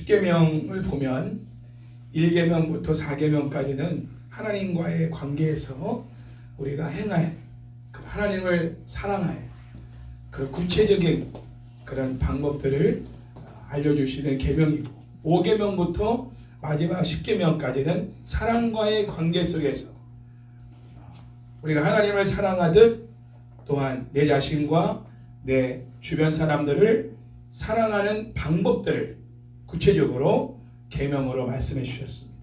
십계명을 보면 1계명부터 4계명까지는 하나님과의 관계에서 우리가 행할, 하나님을 사랑할 그런 구체적인 그런 방법들을 알려주시는 계명이고, 5계명부터 마지막 10계명까지는 사랑과의 관계 속에서 우리가 하나님을 사랑하듯 또한 내 자신과 내 주변 사람들을 사랑하는 방법들을 구체적으로 계명으로 말씀해 주셨습니다.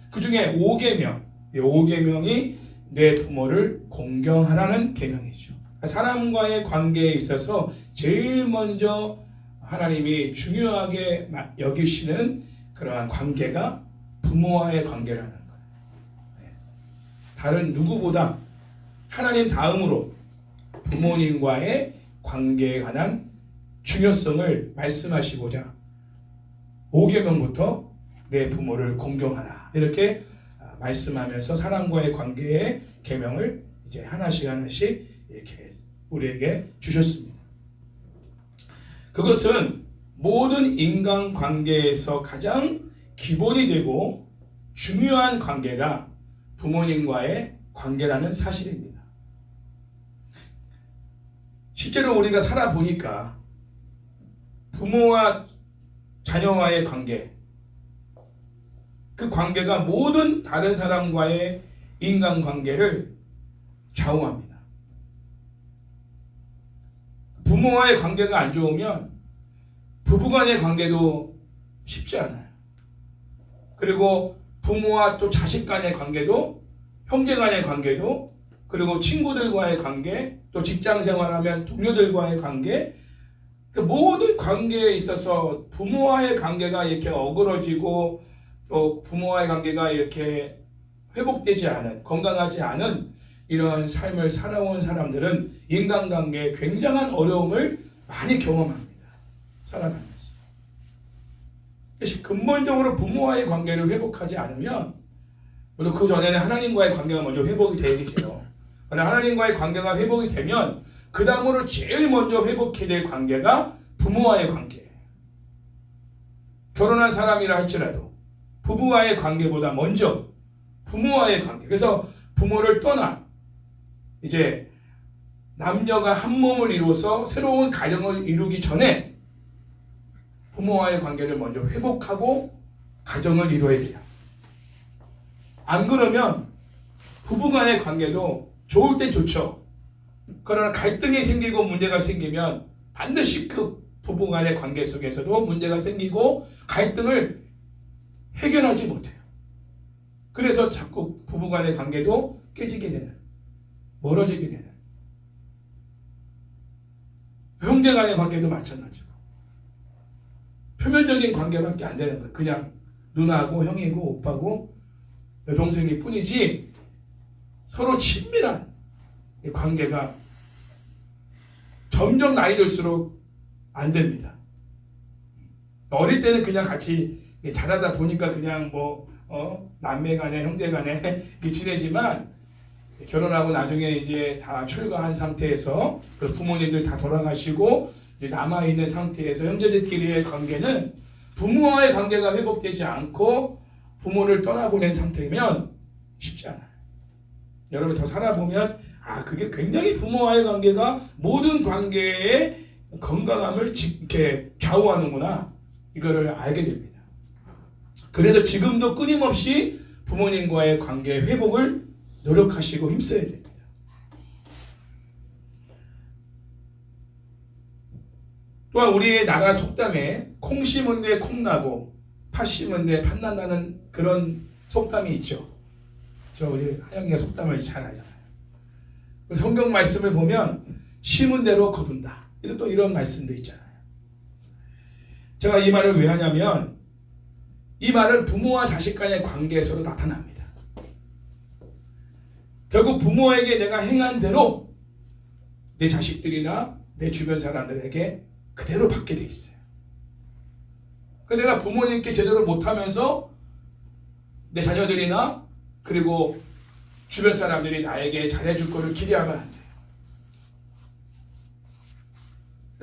그 중에 5계명이 내 부모를 공경하라는 계명이죠. 사람과의 관계에 있어서 제일 먼저 하나님이 중요하게 여기시는 그러한 관계가 부모와의 관계라는 거예요. 다른 누구보다 하나님 다음으로 부모님과의 관계에 관한 중요성을 말씀하시고자 5계명부터 내 부모를 공경하라 이렇게 말씀하면서 사람과의 관계의 계명을 이제 하나씩 이렇게 우리에게 주셨습니다. 그것은 모든 인간 관계에서 가장 기본이 되고 중요한 관계가 부모님과의 관계라는 사실입니다. 실제로 우리가 살아보니까 부모와 자녀와의 관계, 그 관계가 모든 다른 사람과의 인간관계를 좌우합니다. 부모와의 관계가 안 좋으면 부부간의 관계도 쉽지 않아요. 그리고 부모와 또 자식 간의 관계도, 형제 간의 관계도, 그리고 친구들과의 관계, 또 직장 생활하면 동료들과의 관계, 그 모든 관계에 있어서 부모와의 관계가 이렇게 어그러지고 또 부모와의 관계가 이렇게 회복되지 않은, 건강하지 않은 이런 삶을 살아온 사람들은 인간관계에 굉장한 어려움을 많이 경험합니다. 살아가면서. 근본적으로 부모와의 관계를 회복하지 않으면, 물론 그 전에는 하나님과의 관계가 먼저 회복이 되겠죠. 그러나 하나님과의 관계가 회복이 되면 그 다음으로 제일 먼저 회복해야 될 관계가 부모와의 관계예요. 결혼한 사람이라 할지라도 부부와의 관계보다 먼저 부모와의 관계. 그래서 부모를 떠나 이제 남녀가 한 몸을 이루어서 새로운 가정을 이루기 전에 부모와의 관계를 먼저 회복하고 가정을 이루어야 돼요. 안 그러면 부부간의 관계도 좋을 때 좋죠. 그러나 갈등이 생기고 문제가 생기면 반드시 그 부부간의 관계 속에서도 문제가 생기고 갈등을 해결하지 못해요. 그래서 자꾸 부부간의 관계도 깨지게 되는, 멀어지게 되는, 형제간의 관계도 마찬가지고 표면적인 관계밖에 안 되는 거예요. 그냥 누나하고 형이고 오빠고 여동생일 뿐이지 서로 친밀한 관계가 점점 나이 들수록 안 됩니다. 어릴 때는 그냥 같이 자라다 보니까 그냥 남매 간에 형제 간에 지내지만 결혼하고 나중에 이제 다 출가한 상태에서 그 부모님들 다 돌아가시고 이제 남아있는 상태에서 형제들끼리의 관계는 부모와의 관계가 회복되지 않고 부모를 떠나보낸 상태면 쉽지 않아요. 여러분 더 살아보면 그게 굉장히 부모와의 관계가 모든 관계의 건강함을 이렇게 좌우하는구나, 이거를 알게 됩니다. 그래서 지금도 끊임없이 부모님과의 관계 회복을 노력하시고 힘써야 됩니다. 또한 우리의 나라 속담에 콩 심은 데 콩 나고 팥 심은 데 팥 난다는 그런 속담이 있죠. 우리 하영이가 속담을 잘 알잖아요. 성경 말씀을 보면 심은 대로 거둔다, 또 이런 말씀도 있잖아요. 제가 이 말을 왜 하냐면 이 말은 부모와 자식 간의 관계에서도 나타납니다. 결국 부모에게 내가 행한 대로 내 자식들이나 내 주변 사람들에게 그대로 받게 돼 있어요. 내가 부모님께 제대로 못하면서 내 자녀들이나 그리고 주변 사람들이 나에게 잘해줄 거를 기대하면 안 돼요.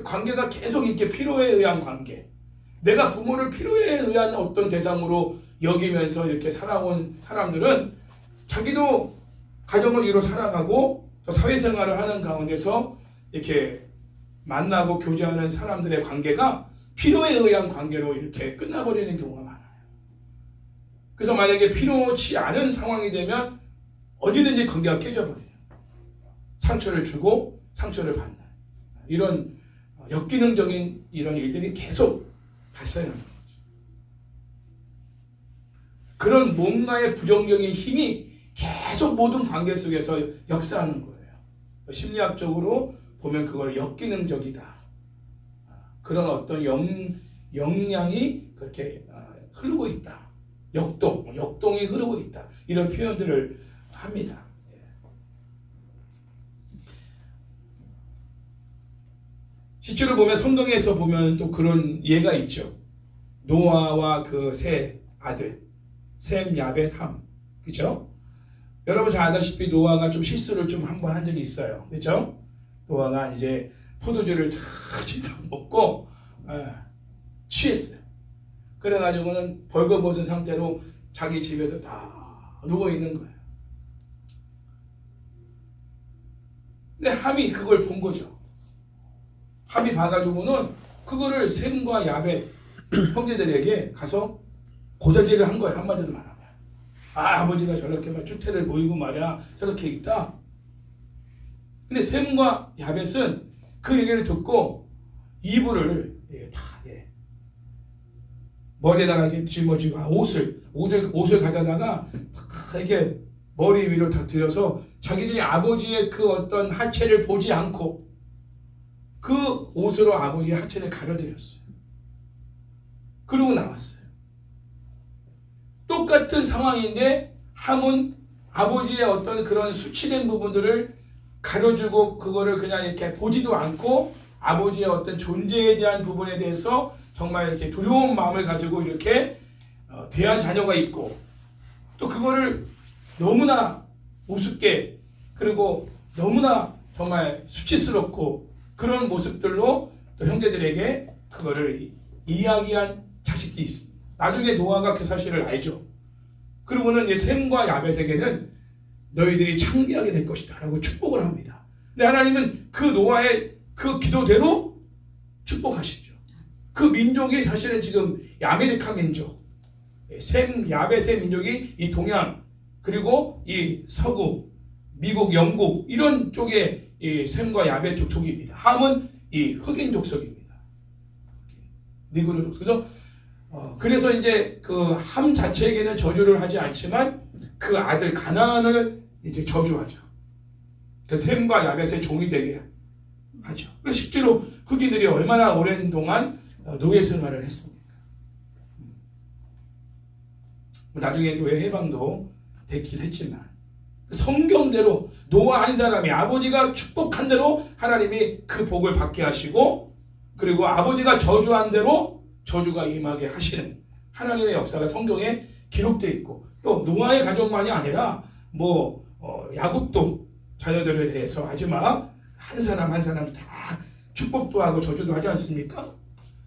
관계가 계속 이렇게 필요에 의한 관계, 내가 부모를 필요에 의한 어떤 대상으로 여기면서 이렇게 살아온 사람들은 자기도 가정을 이루어 살아가고 또 사회생활을 하는 가운데서 이렇게 만나고 교제하는 사람들의 관계가 필요에 의한 관계로 이렇게 끝나버리는 경우가 많아요. 그래서 만약에 필요치 않은 상황이 되면 어디든지 관계가 깨져버려요. 상처를 주고 상처를 받는 이런 역기능적인 이런 일들이 계속 발생하는 거죠. 그런 뭔가의 부정적인 힘이 계속 모든 관계 속에서 역사하는 거예요. 심리학적으로 보면 그걸 역기능적이다. 그런 어떤 역량이 그렇게 흐르고 있다. 역동이 흐르고 있다. 이런 표현들을 합니다. 실제로 보면 성경에서 보면 또 그런 예가 있죠. 노아와 그 세 아들 셈, 야벳, 함. 그죠? 여러분 잘 아다시피 노아가 좀 실수를 좀 한번 한 적이 있어요. 그죠? 노아가 이제 포도주를 다 먹고 취했어요. 그래가지고는 벌거벗은 상태로 자기 집에서 다 누워 있는 거예요. 근데 함이 그걸 본 거죠. 함이 봐가지고는 그거를 셈과 야벳 형제들에게 가서 고자질을 한 거예요. 한마디로 말하면. 아버지가 저렇게 막 주태를 보이고 말이야 저렇게 있다. 근데 셈과 야벳은 그 얘기를 듣고 이불을 머리에다가 이렇게 짊어지고 옷을 가져다가 이렇게 머리 위로 다 들여서 자기들이 아버지의 그 어떤 하체를 보지 않고 그 옷으로 아버지의 하체를 가려드렸어요. 그러고 나왔어요. 똑같은 상황인데 함은 아버지의 어떤 그런 수치된 부분들을 가려주고 그거를 그냥 이렇게 보지도 않고 아버지의 어떤 존재에 대한 부분에 대해서 정말 이렇게 두려운 마음을 가지고 이렇게 대한 자녀가 있고 또 그거를 너무나 우습게 그리고 너무나 정말 수치스럽고 그런 모습들로 또 형제들에게 그거를 이야기한 자식이 있습니다. 나중에 노아가 그 사실을 알죠. 그리고는 이제 셈과 야벳에게는 너희들이 창대하게 될 것이다 라고 축복을 합니다. 근데 하나님은 그 노아의 그 기도대로 축복하시죠. 그 민족이 사실은 지금 아메리카 민족, 셈, 야벳의 민족이 이 동양 그리고 이 서구, 미국, 영국 이런 쪽의 이 셈과 야벳 족속입니다. 함은 이 흑인 족속입니다. 니그로 족속. 그래서 이제 그 함 자체에게는 저주를 하지 않지만 그 아들 가나안을 이제 저주하죠. 그 셈과 야벳의 종이 되게 하죠. 실제로 흑인들이 얼마나 오랜 동안 노예 생활을 했습니까? 나중에 노예 해방도 되긴 했지만 성경대로 노아 한 사람이 아버지가 축복한 대로 하나님이 그 복을 받게 하시고 그리고 아버지가 저주한 대로 저주가 임하게 하시는 하나님의 역사가 성경에 기록되어 있고 또 노아의 가족만이 아니라 야곱도 자녀들에 대해서 마지막 한 사람 한 사람 다 축복도 하고 저주도 하지 않습니까?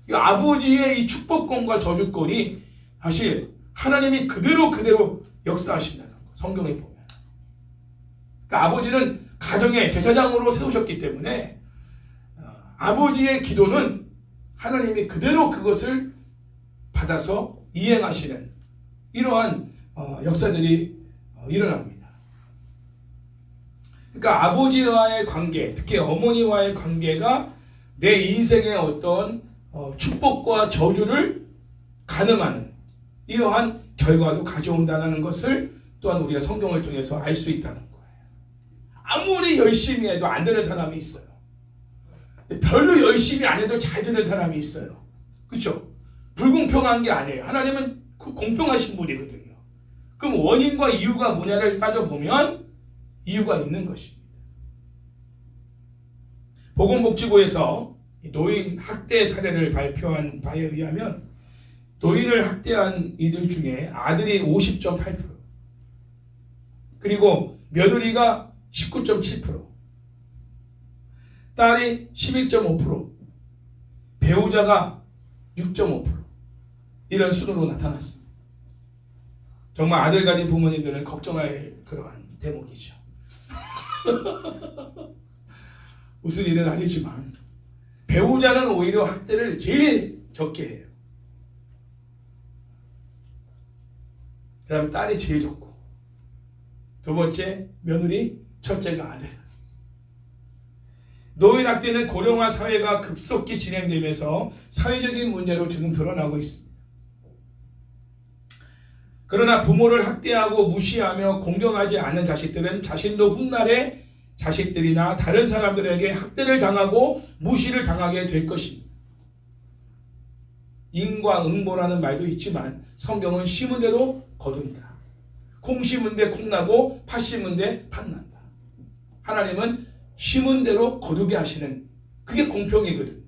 이 아버지의 이 축복권과 저주권이 사실 하나님이 그대로 역사하신다는 거 성경에 보면. 그러니까 아버지는 가정의 제사장으로 세우셨기 때문에 아버지의 기도는 하나님이 그대로 그것을 받아서 이행하시는 이러한 역사들이 일어납니다. 그러니까 아버지와의 관계, 특히 어머니와의 관계가 내 인생의 어떤 축복과 저주를 가늠하는 이러한 결과도 가져온다는 것을 또한 우리가 성경을 통해서 알 수 있다는 거예요. 아무리 열심히 해도 안 되는 사람이 있어요. 별로 열심히 안 해도 잘 되는 사람이 있어요. 그렇죠? 불공평한 게 아니에요. 하나님은 공평하신 분이거든요. 그럼 원인과 이유가 뭐냐를 따져보면 이유가 있는 것입니다. 보건복지부에서 노인 학대 사례를 발표한 바에 의하면 노인을 학대한 이들 중에 아들이 50.8% 그리고 며느리가 19.7% 딸이 11.5% 배우자가 6.5% 이런 수로로 나타났습니다. 정말 아들 가진 부모님들은 걱정할 그러한 대목이죠. 무슨 일은 아니지만 배우자는 오히려 학대를 제일 적게 해요. 그 다음 딸이 제일 적고, 두 번째 며느리, 첫째가 아들. 노인 학대는 고령화 사회가 급속히 진행되면서 사회적인 문제로 지금 드러나고 있습니다. 그러나 부모를 학대하고 무시하며 공경하지 않은 자식들은 자신도 훗날에 자식들이나 다른 사람들에게 학대를 당하고 무시를 당하게 될 것입니다. 인과응보라는 말도 있지만 성경은 심은 대로 거둔다. 콩 심은 데 콩 나고 팥 심은 데 팥 난다. 하나님은 심은 대로 거두게 하시는, 그게 공평이거든.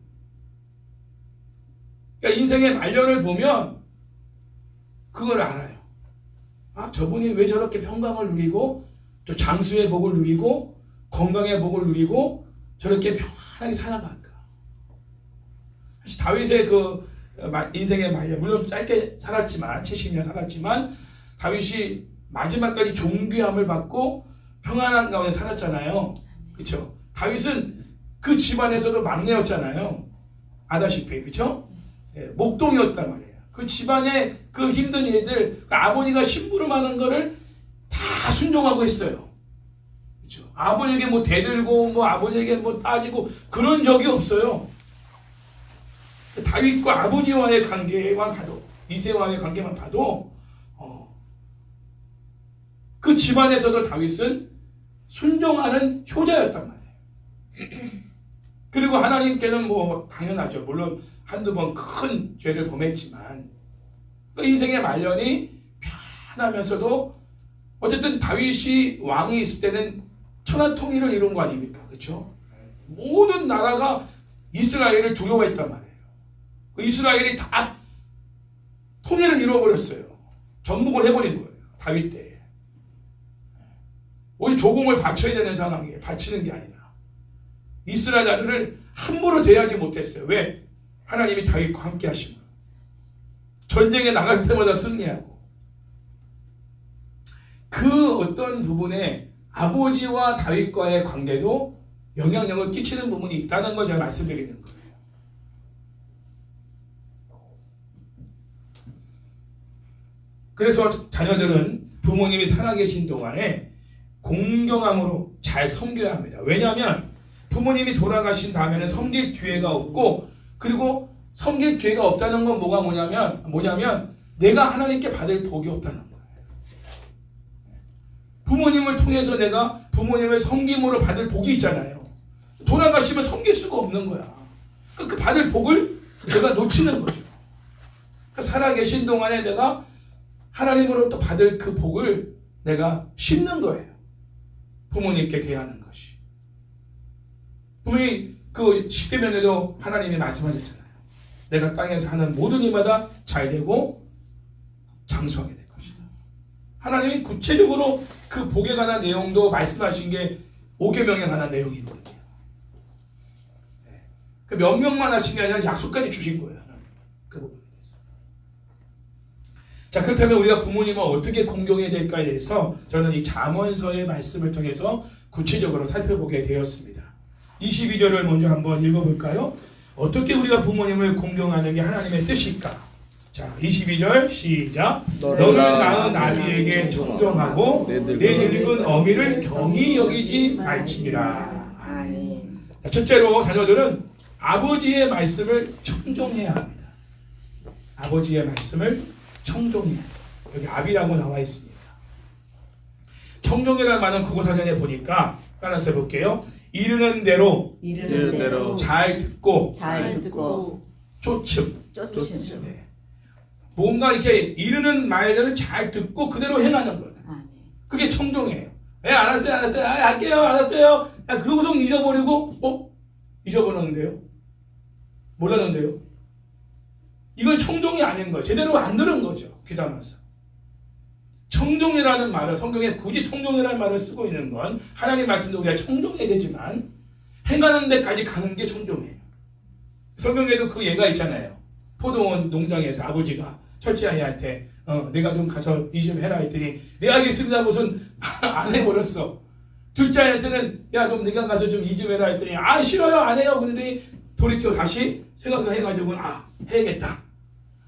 그러니까 인생의 말년을 보면 그걸 알아요. 아, 저분이 왜 저렇게 평강을 누리고 또 장수의 복을 누리고 건강의 복을 누리고 저렇게 편안하게 살아갈까. 사실 다윗의 그 인생의 말년, 물론 짧게 살았지만 70년 살았지만 다윗이 마지막까지 존귀함을 받고 평안한 가운데 살았잖아요. 그렇죠? 다윗은 그 집안에서도 막내였잖아요. 아다시피, 그렇죠? 예, 목동이었단 말이에요. 그 집안의 그 힘든 일들, 그 아버지가 심부름하는 거를 다 순종하고 있어요. 그렇죠? 아버지에게 뭐 대들고 뭐 아버지에게 뭐 따지고 그런 적이 없어요. 다윗과 아버지와의 관계만 봐도, 이세와의 관계만 봐도 그 집안에서도 다윗은 순종하는 효자였단 말이에요. 그리고 하나님께는 뭐 당연하죠. 물론 한두 번 큰 죄를 범했지만 그 인생의 말년이 편하면서도 어쨌든 다윗이 왕이 있을 때는 천하 통일을 이룬 거 아닙니까? 그렇죠? 모든 나라가 이스라엘을 두려워했단 말이에요. 그 이스라엘이 다 통일을 이루어버렸어요. 정복을 해버린 거예요. 다윗 때. 우리 조공을 바쳐야 되는 상황이에요. 바치는 게 아니라. 이스라엘 나라를 함부로 대하지 못했어요. 왜? 하나님이 다윗과 함께 하시고 전쟁에 나갈 때마다 승리하고. 그 어떤 부분에 아버지와 다윗과의 관계도 영향력을 끼치는 부분이 있다는 걸 제가 말씀드리는 거예요. 그래서 자녀들은 부모님이 살아계신 동안에 공경함으로 잘 섬겨야 합니다. 왜냐하면 부모님이 돌아가신 다음에는 섬길 기회가 없고, 그리고 섬길 기회가 없다는 건 뭐냐면 내가 하나님께 받을 복이 없다는 거예요. 부모님을 통해서 내가 부모님을 섬김으로 받을 복이 있잖아요. 돌아가시면 섬길 수가 없는 거야. 그 받을 복을 내가 놓치는 거죠. 살아계신 동안에 내가 하나님으로부터 받을 그 복을 내가 심는 거예요. 부모님께 대하는 것이. 분명히 그 10계명에도 하나님이 말씀하셨잖아요. 내가 땅에서 하는 모든 일마다 잘 되고 장수하게 될 것이다. 하나님이 구체적으로 그 복에 관한 내용도 말씀하신 게 5계명에 관한 내용이거든요. 그 명령만 하신 게 아니라 약속까지 주신 거예요. 그 부분에 대해서. 자, 그렇다면 우리가 부모님을 어떻게 공경해야 될까에 대해서 저는 이 잠언서의 말씀을 통해서 구체적으로 살펴보게 되었습니다. 22절을 먼저 한번 읽어볼까요? 어떻게 우리가 부모님을 공경하는 게 하나님의 뜻일까? 자, 22절 시작. 너를 낳은 아비에게 청정하고 내 늙은 어미를 경히 여기지 말지니라. 자, 첫째로 자녀들은 아버지의 말씀을 청종해야 합니다. 아버지의 말씀을 청종해야 합니다. 여기 아비라고 나와 있습니다. 청종이라는 말은 국어사전에 보니까 따라서 해볼게요. 이르는 대로 잘 듣고 쫓음. 네. 뭔가 이렇게 이르는 말들을 잘 듣고 그대로 행하는 거예요. 그게 청종이에요. 네, 알았어요. 할게요. 알았어요. 그러고서 잊어버리고 잊어버렸는데요. 몰랐는데요. 이건 청종이 아닌 거예요. 제대로 안 들은 거죠. 귀담아서. 청종이라는 말을 성경에 굳이 청종이라는 말을 쓰고 있는 건 하나님 말씀도 우리가 청종해야 되지만 행하는 데까지 가는 게 청종이에요. 성경에도 그 예가 있잖아요. 포도원 농장에서 아버지가 첫째 아이한테 내가 좀 가서 이 좀 해라 했더니 네 알겠습니다 하고선 안 해버렸어. 둘째 아이한테는 야 좀 네가 가서 좀 이 좀 해라 했더니 아 싫어요 안 해요. 그러더니 돌이켜 다시 생각을 해가지고는 해야겠다.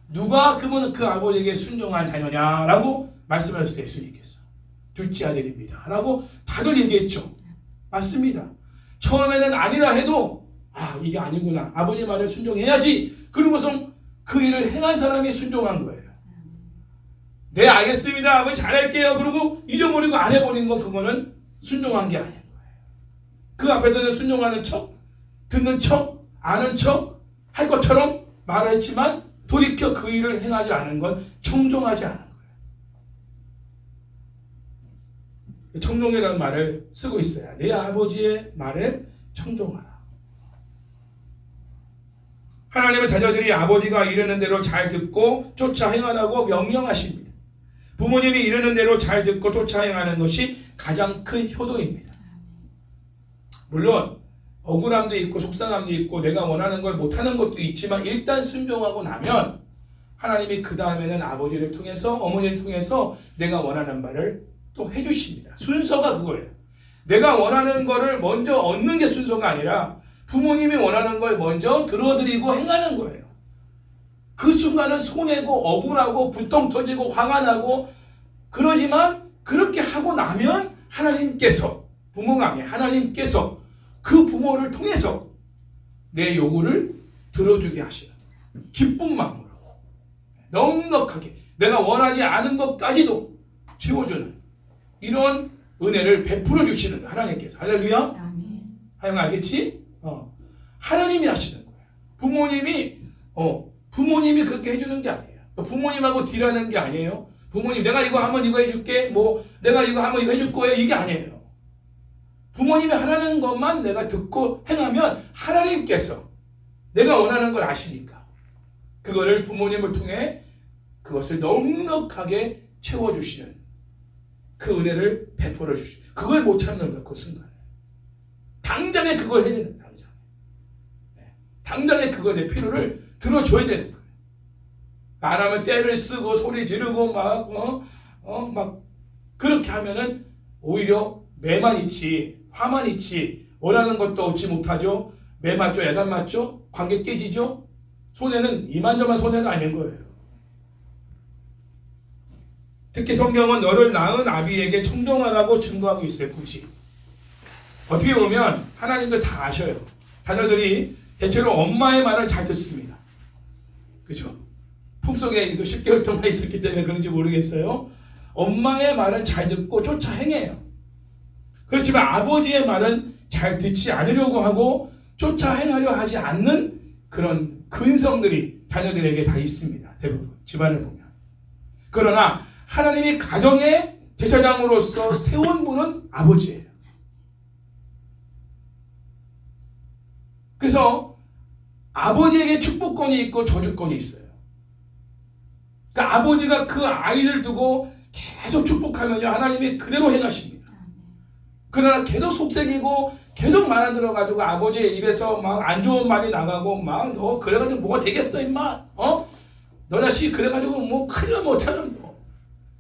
누가 그러면 그 아버지에게 순종한 자녀냐라고 말씀하셨어요. 예수님께서 둘째 아들입니다 라고 다들 얘기했죠. 맞습니다. 처음에는 아니라 해도 이게 아니구나, 아버지 말을 순종해야지, 그러고서 그 일을 행한 사람이 순종한 거예요. 네 알겠습니다 아버지 잘할게요 그러고 잊어버리고 안 해버린 거, 그거는 순종한 게 아닌 거예요. 그 앞에서는 순종하는 척, 듣는 척, 아는 척 할 것처럼 말을 했지만 돌이켜 그 일을 행하지 않은 건 청종하지 않은 거예요. 청종이라는 말을 쓰고 있어야 내 아버지의 말에 청종하라. 하나님의 자녀들이 아버지가 이르는 대로 잘 듣고 쫓아 행하라고 명령하십니다. 부모님이 이르는 대로 잘 듣고 쫓아 행하는 것이 가장 큰 효도입니다. 물론 억울함도 있고 속상함도 있고 내가 원하는 걸 못하는 것도 있지만 일단 순종하고 나면 하나님이 그 다음에는 아버지를 통해서 어머니를 통해서 내가 원하는 말을 또 해주십니다. 순서가 그거예요. 내가 원하는 거를 먼저 얻는 게 순서가 아니라 부모님이 원하는 걸 먼저 들어드리고 행하는 거예요. 그 순간은 손해고 억울하고 불똥 터지고 화가 나고 그러지만 그렇게 하고 나면 하나님께서, 부모가 아니라 하나님께서 그 부모를 통해서 내 요구를 들어주게 하시는 기쁜 마음으로 넉넉하게 내가 원하지 않은 것까지도 채워주는 이런 은혜를 베풀어 주시는 하나님께서. 할렐루야. 하영 알겠지? 하나님이 하시는 거예요. 부모님이 그렇게 해주는 게 아니에요. 부모님하고 딜하는 게 아니에요. 부모님 내가 이거 하면 이거 해줄게, 내가 이거 하면 이거 해줄 거예요, 이게 아니에요. 부모님이 하라는 것만 내가 듣고 행하면 하나님께서 내가 원하는 걸 아시니까 그거를 부모님을 통해 그것을 넉넉하게 채워주시는 그 은혜를 베풀어 주시는, 그걸 못 참는 거야. 그 순간에 당장에 그걸 해야 되는 거야. 당장에 그거 내 필요를 들어줘야 되는 거예요. 안 하면 떼를 쓰고 소리 지르고 막 그렇게 하면은 오히려 매만 있지, 화만 있지, 원하는 것도 얻지 못하죠. 매 맞죠, 야단 맞죠, 관계 깨지죠. 손해는 이만저만 손해가 아닌 거예요. 특히 성경은 너를 낳은 아비에게 청종하라고 증거하고 있어요. 굳이 어떻게 보면 하나님도 다 아셔요. 자녀들이 대체로 엄마의 말을 잘 듣습니다. 그렇죠? 품속에 10개월 동안 있었기 때문에 그런지 모르겠어요. 엄마의 말은 잘 듣고 쫓아 행해요. 그렇지만 아버지의 말은 잘 듣지 않으려고 하고 쫓아 행하려 하지 않는 그런 근성들이 자녀들에게 다 있습니다. 대부분 집안을 보면. 그러나 하나님이 가정의 제사장으로서 세운 분은 아버지예요. 그래서 아버지에게 축복권이 있고 저주권이 있어요. 그러니까 아버지가 그 아이들 두고 계속 축복하면요, 하나님이 그대로 행하십니다. 그러나 계속 속삭이고 계속 말 안 들어가지고 아버지의 입에서 막 안 좋은 말이 나가고 막 너 그래가지고 뭐가 되겠어 임마, 너 자식 그래가지고 뭐 큰일 나면 어떡하는 거,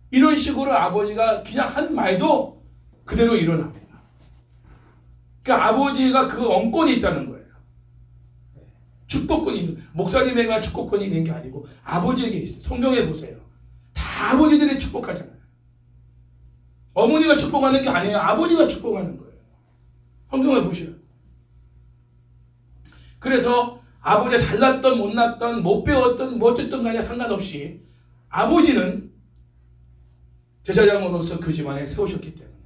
이런 식으로 아버지가 그냥 한 말도 그대로 일어납니다. 그러니까 아버지가 그 언권이 있다는 거예요. 축복권이 있는, 목사님에게만 축복권이 있는 게 아니고 아버지에게 있어요. 성경에 보세요. 다 아버지들이 축복하잖아요. 어머니가 축복하는 게 아니에요. 아버지가 축복하는 거예요. 성경을 보시면. 그래서 아버지가 잘났던 못났던 못 배웠던 뭐 어쨌든 간에 상관없이 아버지는 제사장으로서 그 집안에 세우셨기 때문에,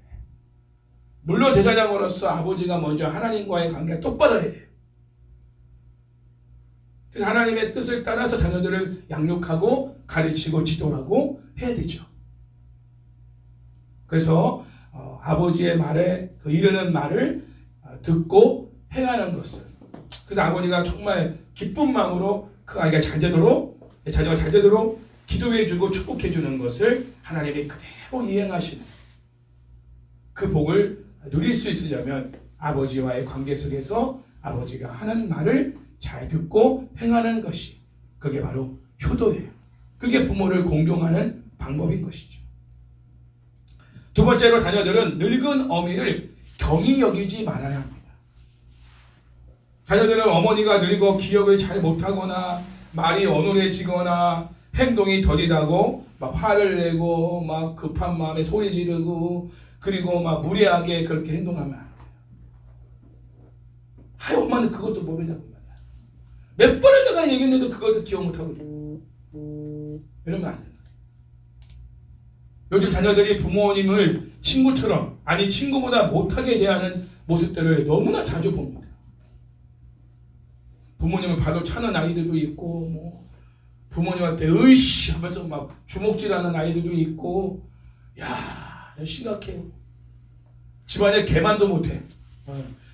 물론 제사장으로서 아버지가 먼저 하나님과의 관계가 똑바로 해야 돼요. 그래서 하나님의 뜻을 따라서 자녀들을 양육하고 가르치고 지도하고 해야 되죠. 그래서 아버지의 말에 그 이르는 말을 듣고 행하는 것을, 그래서 아버지가 정말 기쁜 마음으로 그 아이가 잘 되도록, 내 자녀가 잘 되도록 기도해주고 축복해주는 것을 하나님이 그대로 이행하시는 그 복을 누릴 수 있으려면 아버지와의 관계 속에서 아버지가 하는 말을 잘 듣고 행하는 것이, 그게 바로 효도예요. 그게 부모를 공경하는 방법인 것이죠. 두 번째로 자녀들은 늙은 어미를 경히 여기지 말아야 합니다. 자녀들은 어머니가 늙어 기억을 잘 못하거나 말이 어눌해지거나 행동이 더디다고 막 화를 내고 막 급한 마음에 소리 지르고 그리고 막 무례하게 그렇게 행동하면 안 돼요. 아유, 엄마는 그것도 모르냐고 말이야. 몇 번을 내가 얘기했는데도 그것도 기억 못하고 이러면 안 돼요. 요즘 자녀들이 부모님을 친구처럼, 아니 친구보다 못하게 대하는 모습들을 너무나 자주 봅니다. 부모님을 바로 차는 아이들도 있고, 뭐 부모님한테 으이씨 하면서 막 주먹질하는 아이들도 있고, 야, 심각해요. 집안에 개만도 못해.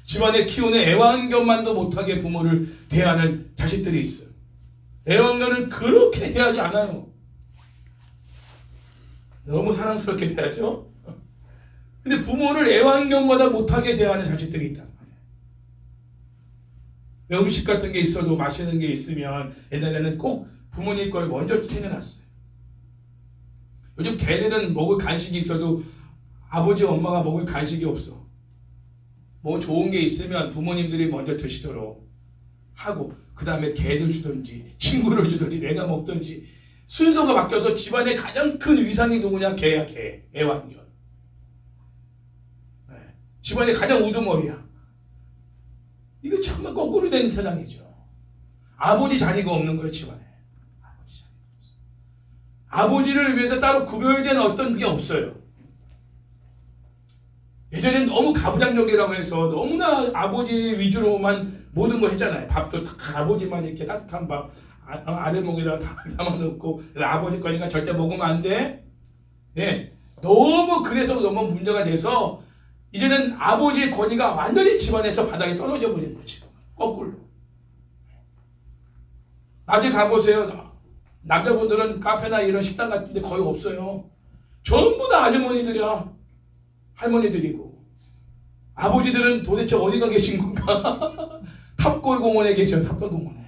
집안에 키우는 애완견만도 못하게 부모를 대하는 자식들이 있어요. 애완견은 그렇게 대하지 않아요. 너무 사랑스럽게 대하죠. 근데 부모를 애완견보다 못하게 대하는 자식들이 있단 말이에요. 음식 같은 게 있어도 맛있는 게 있으면 옛날에는 꼭 부모님 걸 먼저 챙겨놨어요. 요즘 걔들은 먹을 간식이 있어도 아버지 엄마가 먹을 간식이 없어. 뭐 좋은 게 있으면 부모님들이 먼저 드시도록 하고 그 다음에 걔들 주든지 친구를 주든지 내가 먹든지 순서가 바뀌어서 집안의 가장 큰 위상이 누구냐? 걔야, 걔. 애완견. 네. 집안의 가장 우두머리야. 이거 정말 거꾸로 된 세상이죠. 아버지 자리가 없는 거예요, 집안에. 아버지 자리가 없어요. 아버지를 위해서 따로 구별된 어떤 그게 없어요. 예전엔 너무 가부장적이라고 해서 너무나 아버지 위주로만 모든 걸 했잖아요. 밥도 다 아버지만 이렇게 따뜻한 밥 아랫목에다가 다 담아놓고 아버지 거니까 절대 먹으면 안 돼. 네. 너무 그래서 너무 문제가 돼서 이제는 아버지의 권위가 완전히 집안에서 바닥에 떨어져 버린 거지. 거꾸로. 낮에 가보세요. 남자분들은 카페나 이런 식당 같은 데 거의 없어요. 전부 다 아주머니들이야. 할머니들이고. 아버지들은 도대체 어디가 계신 건가? 탑골공원에 계셔. 탑골공원에.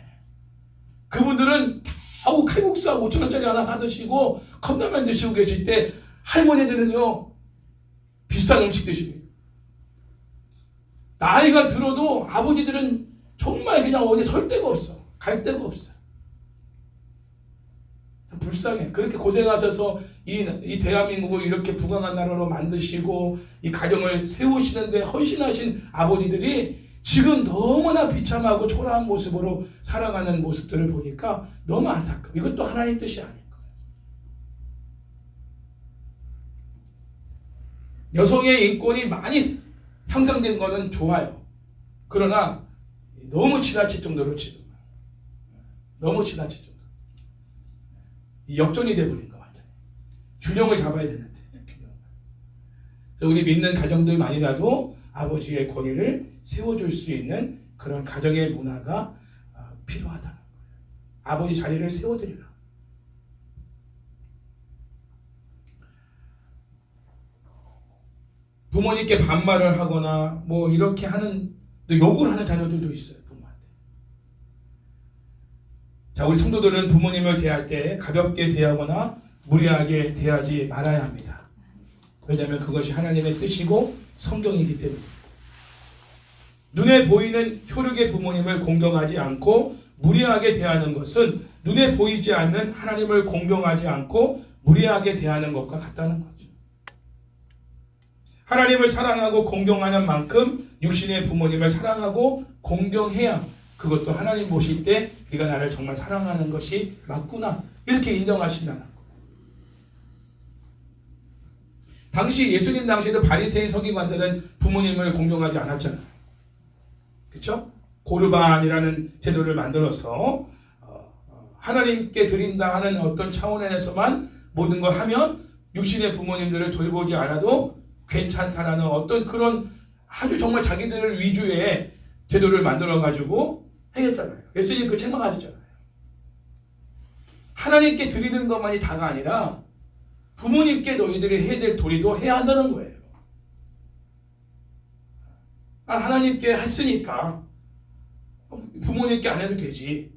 그분들은 겨우 칼국수하고 5,000원짜리 하나 사 드시고 컵라면 드시고 계실 때 할머니들은요 비싼 음식 드십니다. 나이가 들어도 아버지들은 정말 그냥 어디 설 데가 없어. 갈 데가 없어. 불쌍해. 그렇게 고생하셔서 이 대한민국을 이렇게 부강한 나라로 만드시고 이 가정을 세우시는데 헌신하신 아버지들이 지금 너무나 비참하고 초라한 모습으로 살아가는 모습들을 보니까 너무 안타까워. 이것도 하나님 뜻이 아닐 거예요. 여성의 인권이 많이 향상된 거는 좋아요. 그러나 너무 지나칠 정도로 지금 너무 지나칠 정도. 역전이 돼버린 거 완전히. 균형을 잡아야 되는데. 그래서 우리 믿는 가정들만이라도 아버지의 권위를 세워줄 수 있는 그런 가정의 문화가 필요하다는 거예요. 아버지 자리를 세워드리라. 부모님께 반말을 하거나 뭐 이렇게 하는 욕을 하는 자녀들도 있어요. 부모한테. 자, 우리 성도들은 부모님을 대할 때 가볍게 대하거나 무리하게 대하지 말아야 합니다. 왜냐하면 그것이 하나님의 뜻이고 성경이기 때문에. 눈에 보이는 혈육의 부모님을 공경하지 않고 무리하게 대하는 것은 눈에 보이지 않는 하나님을 공경하지 않고 무리하게 대하는 것과 같다는 거죠. 하나님을 사랑하고 공경하는 만큼 육신의 부모님을 사랑하고 공경해야 그것도 하나님 보실 때 네가 나를 정말 사랑하는 것이 맞구나 이렇게 인정하신다는 거예요. 당시 예수님 당시에도 바리새인 서기관들은 부모님을 공경하지 않았잖아요. 그렇죠? 고르반이라는 제도를 만들어서 하나님께 드린다 하는 어떤 차원에서만 모든 걸 하면 육신의 부모님들을 돌보지 않아도 괜찮다라는 어떤 그런 아주 정말 자기들을 위주의 제도를 만들어가지고 행했잖아요. 예수님 그 책망하셨잖아요. 하나님께 드리는 것만이 다가 아니라 부모님께 너희들이 해야 될 도리도 해야 한다는 거예요. 하나님께 했으니까 부모님께 안 해도 되지.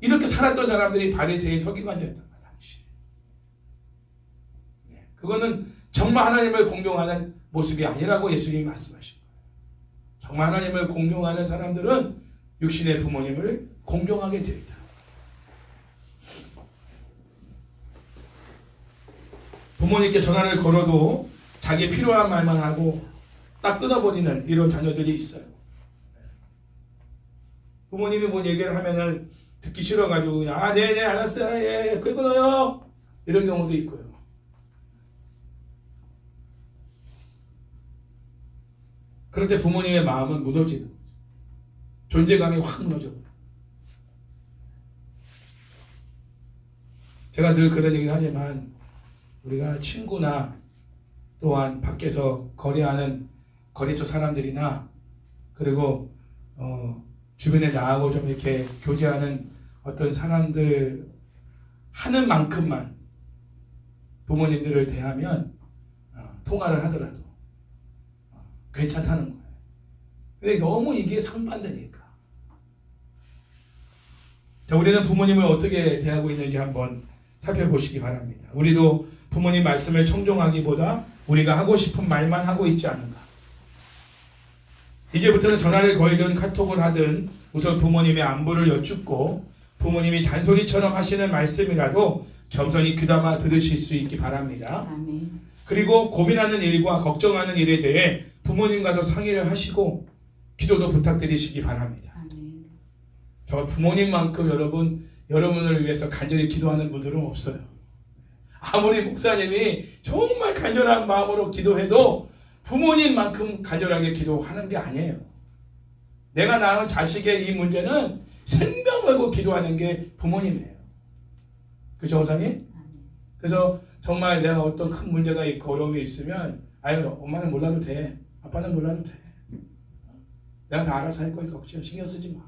이렇게 살았던 사람들이 바리새인 서기관이었단 말이야. 당시. 네. 그거는 정말 하나님을 공경하는 모습이 아니라고 예수님이 말씀하신 거예요. 정말 하나님을 공경하는 사람들은 육신의 부모님을 공경하게 되어 있다. 부모님께 전화를 걸어도 자기 필요한 말만 하고 딱 끊어버리는 이런 자녀들이 있어요. 부모님이 뭔 얘기를 하면은 듣기 싫어가지고 그냥 네네 알았어요 예 그거요 이런 경우도 있고요. 그럴 때 부모님의 마음은 무너지는 거죠. 존재감이 확 무너져요. 제가 늘 그런 얘기를 하지만 우리가 친구나 또한 밖에서 거래하는 거래처 사람들이나 그리고 주변에 나하고 좀 이렇게 교제하는 어떤 사람들 하는 만큼만 부모님들을 대하면 통화를 하더라도 괜찮다는 거예요. 근데 너무 이게 상반되니까. 자, 우리는 부모님을 어떻게 대하고 있는지 한번 살펴보시기 바랍니다. 우리도 부모님 말씀을 청종하기보다 우리가 하고 싶은 말만 하고 있지 않은가. 이제부터는 전화를 걸든 카톡을 하든 우선 부모님의 안부를 여쭙고 부모님이 잔소리처럼 하시는 말씀이라도 겸손히 귀담아 들으실 수 있기 바랍니다. 아멘. 그리고 고민하는 일과 걱정하는 일에 대해 부모님과도 상의를 하시고 기도도 부탁드리시기 바랍니다. 아멘. 저 부모님만큼 여러분을 위해서 간절히 기도하는 분들은 없어요. 아무리 목사님이 정말 간절한 마음으로 기도해도 부모님만큼 간절하게 기도하는 게 아니에요. 내가 낳은 자식의 이 문제는 생명 걸고 기도하는 게 부모님이에요. 그죠, 원사님? 그래서 정말 내가 어떤 큰 문제가 있고 어려움이 있으면 아유 엄마는 몰라도 돼. 아빠는 몰라도 돼. 내가 다 알아서 할 거니까 걱정 신경 쓰지 마.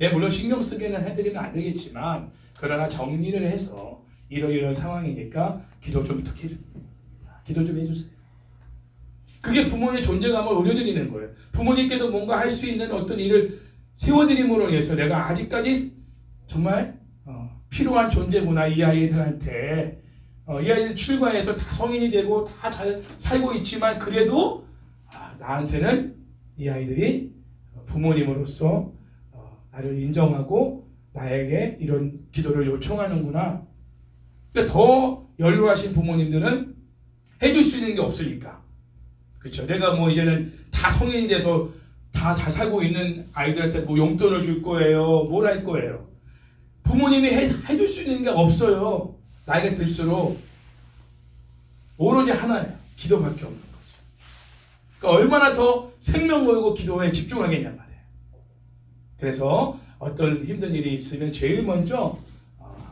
예, 물론 신경 쓰기는 해드리면 안 되겠지만 그러나 정리를 해서 이런 상황이니까 기도 좀 부탁해 줍니다. 기도 좀 해주세요. 그게 부모의 존재감을 올려드리는 거예요. 부모님께도 뭔가 할 수 있는 어떤 일을 세워드림으로 인해서 내가 아직까지 정말 필요한 존재구나 이 아이들한테. 이 아이들 출가해서 다 성인이 되고 다 잘 살고 있지만 그래도 나한테는 이 아이들이 부모님으로서 나를 인정하고 나에게 이런 기도를 요청하는구나. 그러니까 더 연로하신 부모님들은 해줄 수 있는 게 없으니까. 그렇죠. 내가 뭐 이제는 다 성인이 돼서 다 잘 살고 있는 아이들한테 뭐 용돈을 줄 거예요. 뭘 할 거예요. 부모님이 해줄 수 있는 게 없어요. 나이가 들수록 오로지 하나예요. 기도밖에 없는 거죠. 그러니까 얼마나 더 생명 걸고 기도에 집중하겠냐 말이에요. 그래서 어떤 힘든 일이 있으면 제일 먼저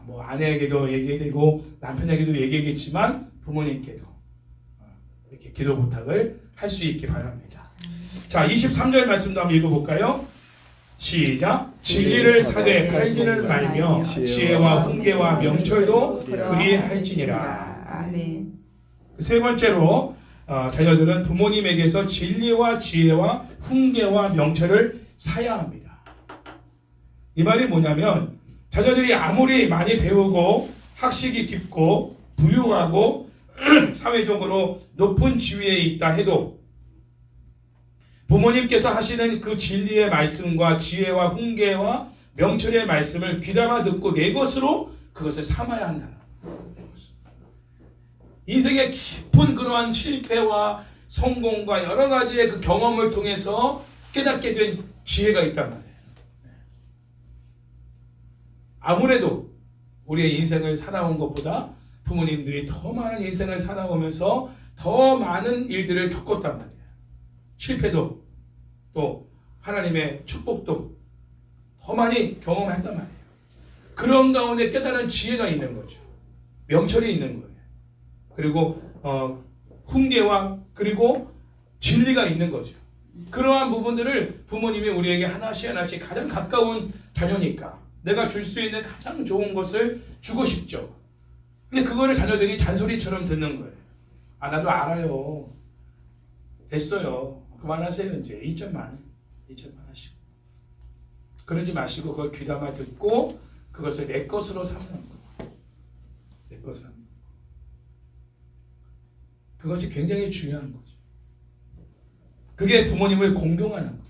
뭐 아내에게도 얘기되고 남편에게도 얘기하겠지만 부모님께도 이렇게 기도 부탁을 할 수 있기 바랍니다. 자, 23절 말씀도 한번 읽어볼까요? 시작. 진리를 사되 팔지는 말며 지혜와 훈계와 명철도 그리할지니라. 아멘. 세 번째로 자녀들은 부모님에게서 진리와 지혜와 훈계와 명철을 사야 합니다. 이 말이 뭐냐면 자녀들이 아무리 많이 배우고 학식이 깊고 부유하고 사회적으로 높은 지위에 있다 해도 부모님께서 하시는 그 진리의 말씀과 지혜와 훈계와 명철의 말씀을 귀담아 듣고 내 것으로 그것을 삼아야 한다. 인생의 깊은 그러한 실패와 성공과 여러 가지의 그 경험을 통해서 깨닫게 된 지혜가 있단 말이에요. 아무래도 우리의 인생을 살아온 것보다 부모님들이 더 많은 인생을 살아오면서 더 많은 일들을 겪었단 말이에요. 실패도 또 하나님의 축복도 더 많이 경험했단 말이에요. 그런 가운데 깨달은 지혜가 있는 거죠. 명철이 있는 거예요. 그리고 훈계와 그리고 진리가 있는 거죠. 그러한 부분들을 부모님이 우리에게 하나씩 가장 가까운 자녀니까 내가 줄 수 있는 가장 좋은 것을 주고 싶죠. 근데 그거를 자녀들이 잔소리처럼 듣는 거예요. 나도 알아요. 됐어요. 그만하세요. 이제 2점만 하시고. 그러지 마시고 그걸 귀담아 듣고 그것을 내 것으로 삼는 것. 내 것으로 삼는 것. 그것이 굉장히 중요한 거죠. 그게 부모님을 공경하는 거예요.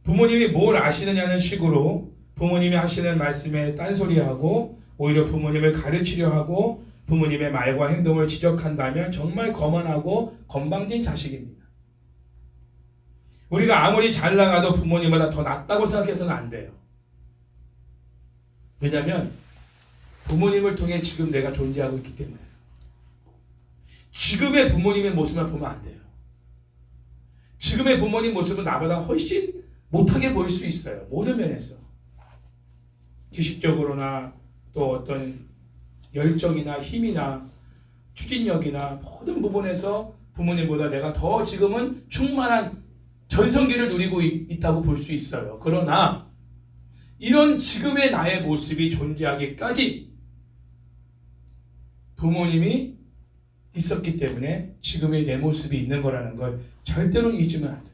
부모님이 뭘 아시느냐는 식으로 부모님이 하시는 말씀에 딴소리하고 오히려 부모님을 가르치려 하고 부모님의 말과 행동을 지적한다면 정말 거만하고 건방진 자식입니다. 우리가 아무리 잘 나가도 부모님보다 더 낫다고 생각해서는 안 돼요. 왜냐하면 부모님을 통해 지금 내가 존재하고 있기 때문에 지금의 부모님의 모습만 보면 안 돼요. 지금의 부모님 모습은 나보다 훨씬 못하게 보일 수 있어요. 모든 면에서. 지식적으로나 또 어떤 열정이나 힘이나 추진력이나 모든 부분에서 부모님보다 내가 더 지금은 충만한 전성기를 누리고 있다고 볼 수 있어요. 그러나 이런 지금의 나의 모습이 존재하기까지 부모님이 있었기 때문에 지금의 내 모습이 있는 거라는 걸 절대로 잊으면 안 돼요.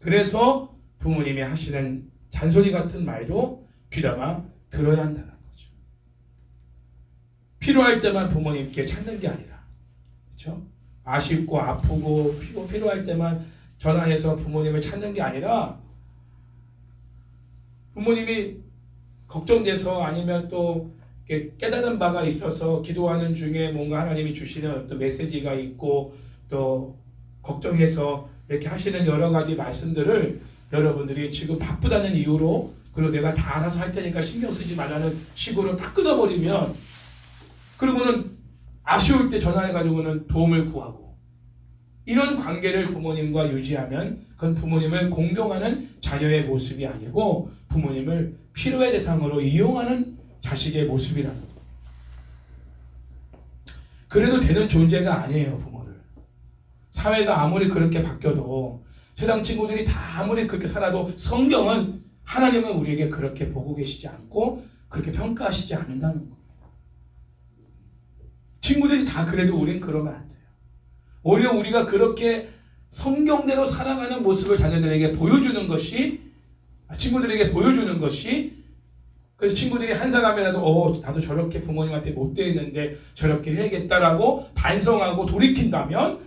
그래서 부모님이 하시는 잔소리 같은 말도 귀담아 들어야 한다는 거죠. 필요할 때만 부모님께 찾는 게 아니라, 그렇죠? 아쉽고 아프고 필요할 때만 전화해서 부모님을 찾는 게 아니라 부모님이 걱정돼서 아니면 또 깨닫는 바가 있어서 기도하는 중에 뭔가 하나님이 주시는 어떤 메시지가 있고 또 걱정해서 이렇게 하시는 여러 가지 말씀들을 여러분들이 지금 바쁘다는 이유로 그리고 내가 다 알아서 할 테니까 신경 쓰지 말라는 식으로 다 끊어버리면 그리고는 아쉬울 때 전화해가지고는 도움을 구하고 이런 관계를 부모님과 유지하면 그건 부모님을 공경하는 자녀의 모습이 아니고 부모님을 필요의 대상으로 이용하는 자식의 모습이라는 거예요. 그래도 되는 존재가 아니에요. 부모를. 사회가 아무리 그렇게 바뀌어도 세상 친구들이 다 아무리 그렇게 살아도 성경은 하나님은 우리에게 그렇게 보고 계시지 않고 그렇게 평가하시지 않는다는 거예요. 친구들이 다 그래도 우린 그러면 안 돼요. 오히려 우리가 그렇게 성경대로 살아가는 모습을 자녀들에게 보여주는 것이 친구들에게 보여주는 것이 그래서 친구들이 한 사람이라도 나도 저렇게 부모님한테 못되었는데 저렇게 해야겠다라고 반성하고 돌이킨다면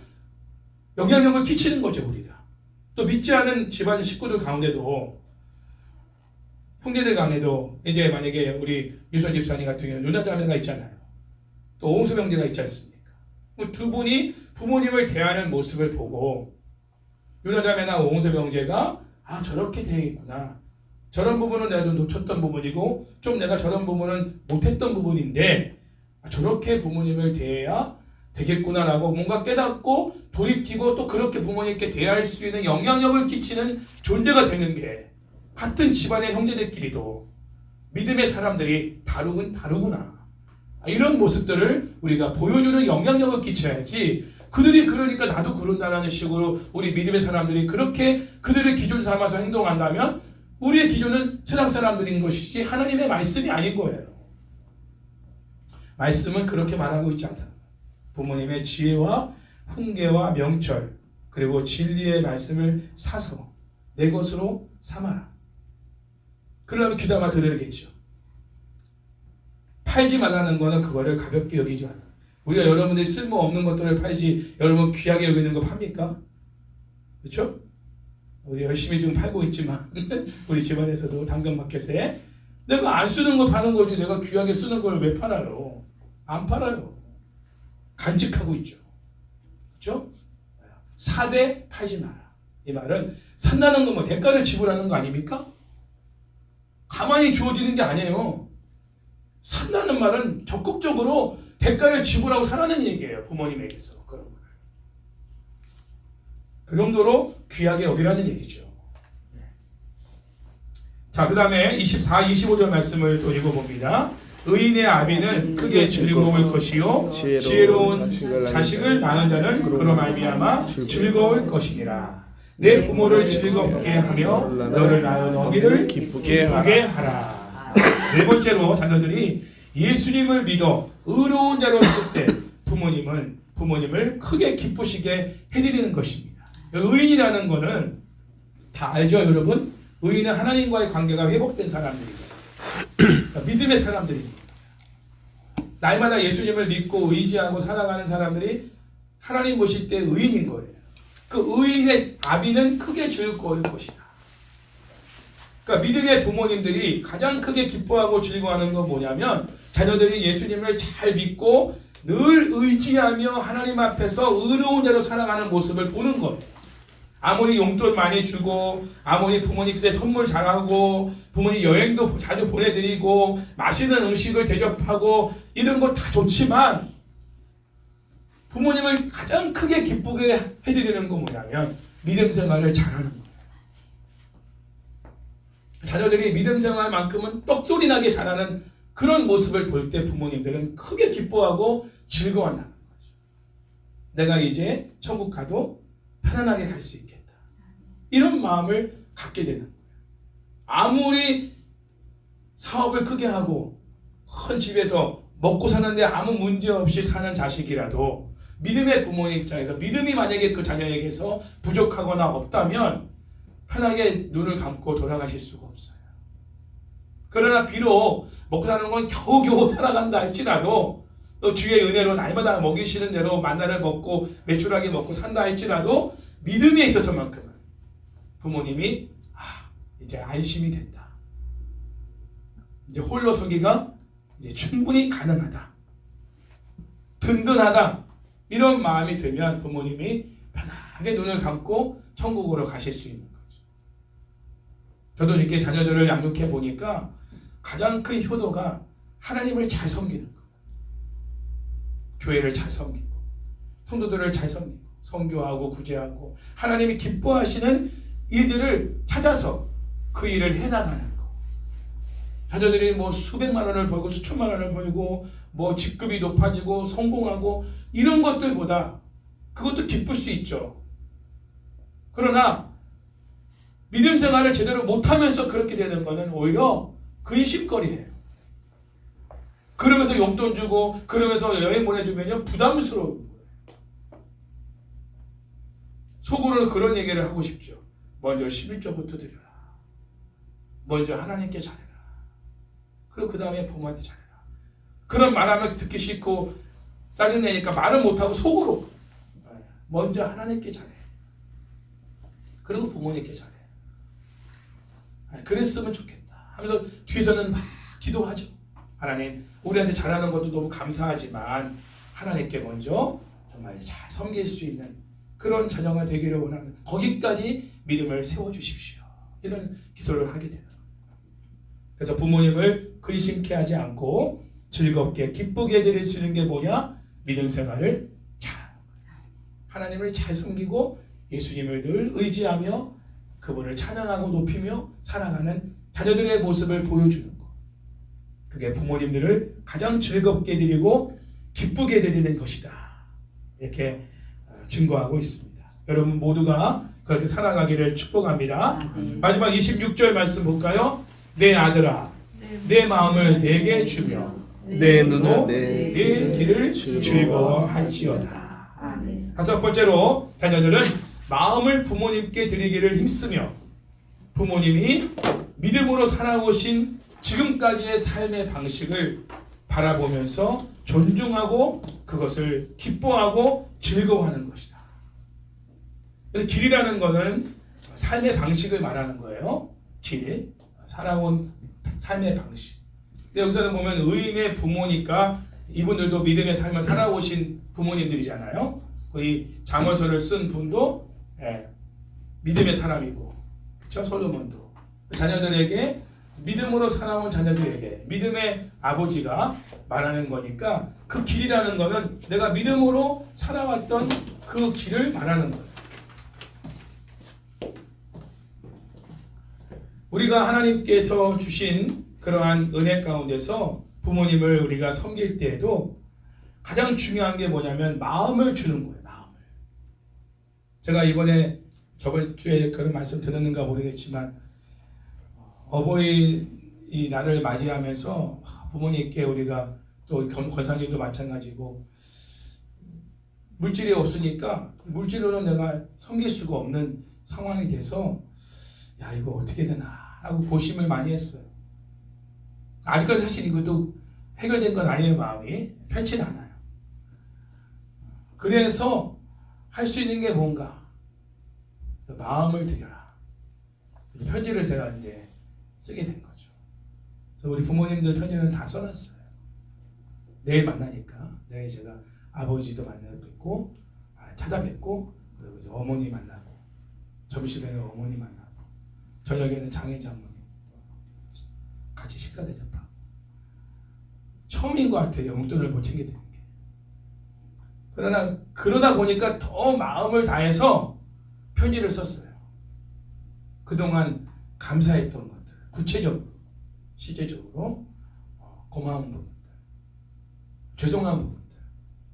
영향력을 끼치는 거죠. 우리가 또 믿지 않은 집안 식구들 가운데도 형제들 간에도 이제 만약에 우리 유선 집사님 같은 경우는 누나자매가 있잖아요. 또 오홍수 형제가 있지 않습니까? 두 분이 부모님을 대하는 모습을 보고 유나자매나 오홍수 형제가 저렇게 대하겠구나. 저런 부분은 내가 좀 놓쳤던 부분이고 좀 내가 저런 부분은 못했던 부분인데 저렇게 부모님을 대해야 되겠구나라고 뭔가 깨닫고 돌이키고 또 그렇게 부모님께 대할 수 있는 영향력을 끼치는 존재가 되는 게 같은 집안의 형제들끼리도 믿음의 사람들이 다르구나. 이런 모습들을 우리가 보여주는 영향력을 끼쳐야지 그들이 그러니까 나도 그런다라는 식으로 우리 믿음의 사람들이 그렇게 그들의 기준 삼아서 행동한다면 우리의 기준은 세상 사람들인 것이지 하나님의 말씀이 아닌 거예요. 말씀은 그렇게 말하고 있지 않다. 부모님의 지혜와 훈계와 명철 그리고 진리의 말씀을 사서 내 것으로 삼아라. 그러려면 귀담아 들어야겠죠. 팔지 말라는 거는 그거를 가볍게 여기지 말라. 우리가 여러분들이 쓸모없는 것들을 팔지 여러분 귀하게 여기는 거 팝니까? 그렇죠? 우리 열심히 좀 팔고 있지만 우리 집안에서도 당근마켓에 내가 안 쓰는 거 파는 거지 내가 귀하게 쓰는 걸 왜 팔아요? 안 팔아요. 간직하고 있죠. 그렇죠? 사되 팔지 마라. 이 말은 산다는 건 뭐 대가를 지불하는 거 아닙니까? 가만히 주어지는 게 아니에요. 산다는 말은 적극적으로 대가를 지불하고 사라는 얘기예요. 부모님에게서 그런 걸. 그 정도로 귀하게 여기라는 얘기죠. 자, 그 다음에 24, 25절 말씀을 또 읽어봅니다. 의인의 아비는 크게 즐거울 것이요 지혜로운 자식을 낳은 자는 그로 말미암아 즐거울 것이니라. 내 부모를 즐겁게 하며 너를 낳은 어미를 기쁘게 하라. 네 번째로 자녀들이 예수님을 믿어 의로운 자로 설 때 부모님을 크게 기쁘시게 해드리는 것입니다. 의인이라는 것은 다 알죠, 여러분? 의인은 하나님과의 관계가 회복된 사람들이죠. 그러니까 믿음의 사람들입니다. 날마다 예수님을 믿고 의지하고 살아가는 사람들이 하나님 보실 때 의인인 거예요. 그 의인의 아비는 크게 즐거울 것이다. 그러니까 믿음의 부모님들이 가장 크게 기뻐하고 즐거워하는 건 뭐냐면 자녀들이 예수님을 잘 믿고 늘 의지하며 하나님 앞에서 의로운 자로 살아가는 모습을 보는 거예요. 아무리 용돈 많이 주고 아무리 부모님께 선물 잘하고 부모님 여행도 자주 보내드리고 맛있는 음식을 대접하고 이런 거 다 좋지만 부모님을 가장 크게 기쁘게 해드리는 건 뭐냐면 믿음 생활을 잘하는 거예요. 자녀들이 믿음 생활만큼은 똑소리 나게 잘하는 그런 모습을 볼 때 부모님들은 크게 기뻐하고 즐거워한다는 거죠. 내가 이제 천국 가도 편안하게 갈 수 있겠다. 이런 마음을 갖게 되는 거예요. 아무리 사업을 크게 하고 큰 집에서 먹고 사는데 아무 문제 없이 사는 자식이라도 믿음의 부모님 입장에서 믿음이 만약에 그 자녀에게서 부족하거나 없다면 편하게 눈을 감고 돌아가실 수가 없어요. 그러나 비록 먹고 사는 건 겨우겨우 살아간다 할지라도 또 주의 은혜로 날마다 먹이시는 대로 만나를 먹고 매출하게 먹고 산다 할지라도 믿음에 있어서만큼은 부모님이 이제 안심이 됐다. 이제 홀로 서기가 이제 충분히 가능하다. 든든하다. 이런 마음이 들면 부모님이 편하게 눈을 감고 천국으로 가실 수 있는 거죠. 저도 이렇게 자녀들을 양육해 보니까 가장 큰 효도가 하나님을 잘 섬기는 거. 교회를 잘 섬기고 성도들을 잘 섬기고 선교하고 구제하고 하나님이 기뻐하시는 일들을 찾아서 그 일을 해나가는 거. 자녀들이 뭐 수백만 원을 벌고 수천만 원을 벌고 뭐 직급이 높아지고 성공하고 이런 것들보다 그것도 기쁠 수 있죠. 그러나 믿음 생활을 제대로 못하면서 그렇게 되는 것은 오히려 근심거리예요. 그러면서 용돈 주고 그러면서 여행 보내주면요 부담스러운 거예요. 속으로는 그런 얘기를 하고 싶죠. 먼저 11조부터 드려라. 먼저 하나님께 잘해라. 그리고 그 다음에 부모한테 잘해라. 그런 말하면 듣기 싫고 짜증내니까 말은 못하고 속으로 먼저 하나님께 잘해. 그리고 부모님께 잘해. 그랬으면 좋겠다 하면서 뒤에서는 막 기도하죠. 하나님 우리한테 잘하는 것도 너무 감사하지만 하나님께 먼저 정말 잘 섬길 수 있는 그런 자녀가 되기를 원하는 거기까지 믿음을 세워주십시오. 이런 기도를 하게 되는 거예요. 그래서 부모님을 근심케 하지 않고 즐겁게 기쁘게 해드릴 수 있는 게 뭐냐? 믿음 생활을 잘 하나님을 잘 섬기고 예수님을 늘 의지하며 그분을 찬양하고 높이며 살아가는 자녀들의 모습을 보여주는 것. 그게 부모님들을 가장 즐겁게 해드리고 기쁘게 해드리는 것이다. 이렇게 증거하고 있습니다. 여러분 모두가 그렇게 살아가기를 축복합니다. 마지막 26절 말씀 볼까요? 내 아들아 내 마음을 내게 주며 내 눈으로 내 길을 즐거워할지어다. 다섯 번째로 자녀들은 마음을 부모님께 드리기를 힘쓰며 부모님이 믿음으로 살아오신 지금까지의 삶의 방식을 바라보면서 존중하고 그것을 기뻐하고 즐거워하는 것이다. 그래서 길이라는 것은 삶의 방식을 말하는 거예요. 길, 살아온 삶의 방식. 근데 여기서는 보면 의인의 부모니까 이분들도 믿음의 삶을 살아오신 부모님들이잖아요. 이 잠언서를 쓴 분도 믿음의 사람이고, 그렇죠? 솔로몬도 자녀들에게 믿음으로 살아온 자녀들에게 믿음의 아버지가 말하는 거니까 그 길이라는 것은 내가 믿음으로 살아왔던 그 길을 말하는 거예요. 우리가 하나님께서 주신 그러한 은혜 가운데서 부모님을 우리가 섬길 때에도 가장 중요한 게 뭐냐면 마음을 주는 거예요. 마음을. 제가 이번에 저번 주에 그런 말씀 들었는가 모르겠지만 어버이 날을 맞이하면서 부모님께 우리가 또 권사님도 마찬가지고 물질이 없으니까 물질로는 내가 섬길 수가 없는 상황이 돼서 야 이거 어떻게 되나 하고 고심을 많이 했어요. 아직까지 사실 이것도 해결된 건 아니에요. 마음이 편치는 않아요. 그래서 할 수 있는 게 뭔가, 그래서 마음을 드려라. 편지를 제가 이제 쓰게 된 거죠. 그래서 우리 부모님들 편지는 다 써놨어요. 내일 만나니까 내일 제가 아버지도 만나 뵙고 찾아뵙고, 그리고 이제 어머니 만나고, 점심에는 어머니 만나고, 저녁에는 장인 장모님 같이 식사 대접하고. 처음인 것 같아요. 용돈을 못 챙겨드리는 게. 그러나 그러다 보니까 더 마음을 다해서 편지를 썼어요. 그동안 감사했던 것들, 구체적으로, 실제적으로 고마운 부분들, 죄송한 부분들,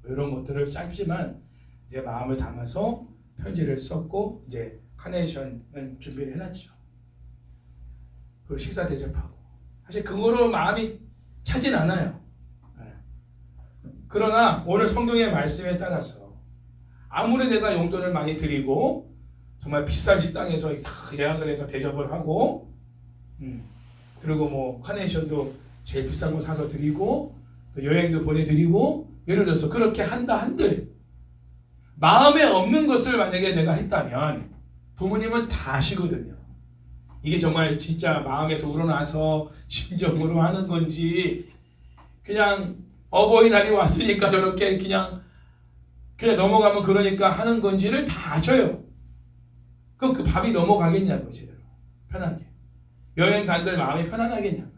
이런 것들을 짧지만 제 마음을 담아서 편지를 썼고, 이제 카네이션은 준비를 해놨죠. 그리고 식사 대접하고. 사실 그거로 마음이 차진 않아요. 그러나 오늘 성경의 말씀에 따라서 아무리 내가 용돈을 많이 드리고 정말 비싼 식당에서 다 예약을 해서 대접을 하고, 그리고 뭐 카네이션도 제일 비싼 거 사서 드리고, 또 여행도 보내드리고, 예를 들어서 그렇게 한다 한들 마음에 없는 것을 만약에 내가 했다면 부모님은 다 아시거든요. 이게 정말 진짜 마음에서 우러나서 진정으로 하는 건지, 그냥 어버이날이 왔으니까 저렇게 그냥 넘어가면 그러니까 하는 건지를 다 아셔요. 그럼 그 밥이 넘어가겠냐고, 제대로 편하게. 여행 간들 마음이 편안하겠냐고.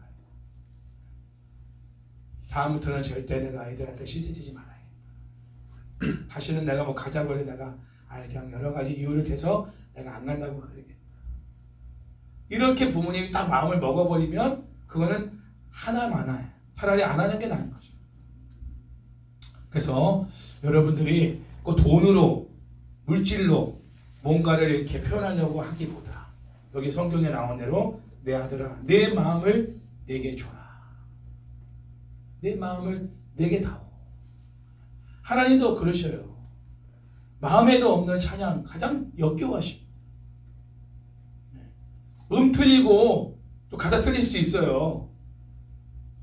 다음부터는 절대 내가 아이들한테 시세지지 말아야겠다. 다시는 내가 뭐 가자고 해다가 그냥 여러 가지 이유를 대서 내가 안 간다고 그러겠다. 이렇게 부모님이 딱 마음을 먹어버리면 그거는 하나마나예요. 차라리 안 하는 게 나은 거죠. 그래서 여러분들이 그 돈으로, 물질로 뭔가를 이렇게 표현하려고 하기보다 여기 성경에 나온 대로 내 아들아, 내 마음을 내게 줘라. 내 마음을 내게 다오. 하나님도 그러셔요. 마음에도 없는 찬양 가장 역겨워하십니다. 틀리고 또 가사 틀릴 수 있어요.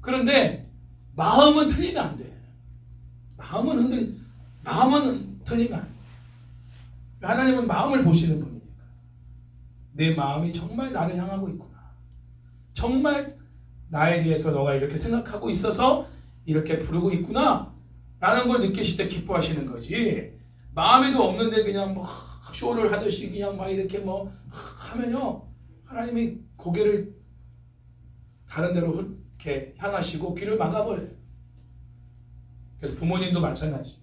그런데 마음은 틀리면 안 돼. 마음은 틀리면 안 돼. 하나님은 마음을 보시는 분이니까. 내 마음이 정말 나를 향하고 있구나. 정말 나에 대해서 너가 이렇게 생각하고 있어서 이렇게 부르고 있구나 라는 걸 느끼실 때 기뻐하시는 거지. 마음에도 없는데 그냥 뭐 쇼를 하듯이 그냥 막 이렇게 뭐 하면요, 하나님이 고개를 다른 데로 이렇게 향하시고 귀를 막아버려요. 그래서 부모님도 마찬가지.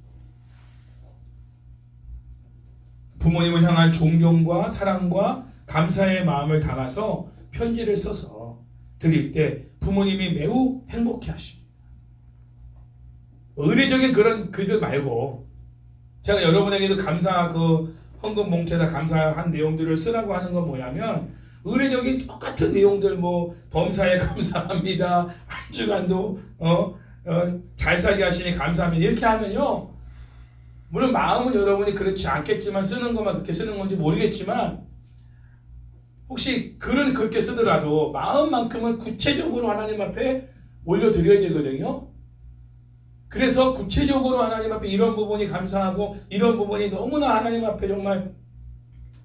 부모님을 향한 존경과 사랑과 감사의 마음을 담아서 편지를 써서 드릴 때 부모님이 매우 행복해 하십니다. 의례적인 그런 글들 말고, 제가 여러분에게도 감사, 헌금 봉투에다 감사한 내용들을 쓰라고 하는 건 뭐냐면, 의례적인 똑같은 내용들, 뭐 범사에 감사합니다, 한 주간도 잘 살게 하시니 감사합니다, 이렇게 하면요, 물론 마음은 여러분이 그렇지 않겠지만 쓰는 것만 그렇게 쓰는 건지 모르겠지만, 혹시 글은 그렇게 쓰더라도 마음만큼은 구체적으로 하나님 앞에 올려드려야 되거든요. 그래서 구체적으로 하나님 앞에 이런 부분이 감사하고 이런 부분이 너무나 하나님 앞에 정말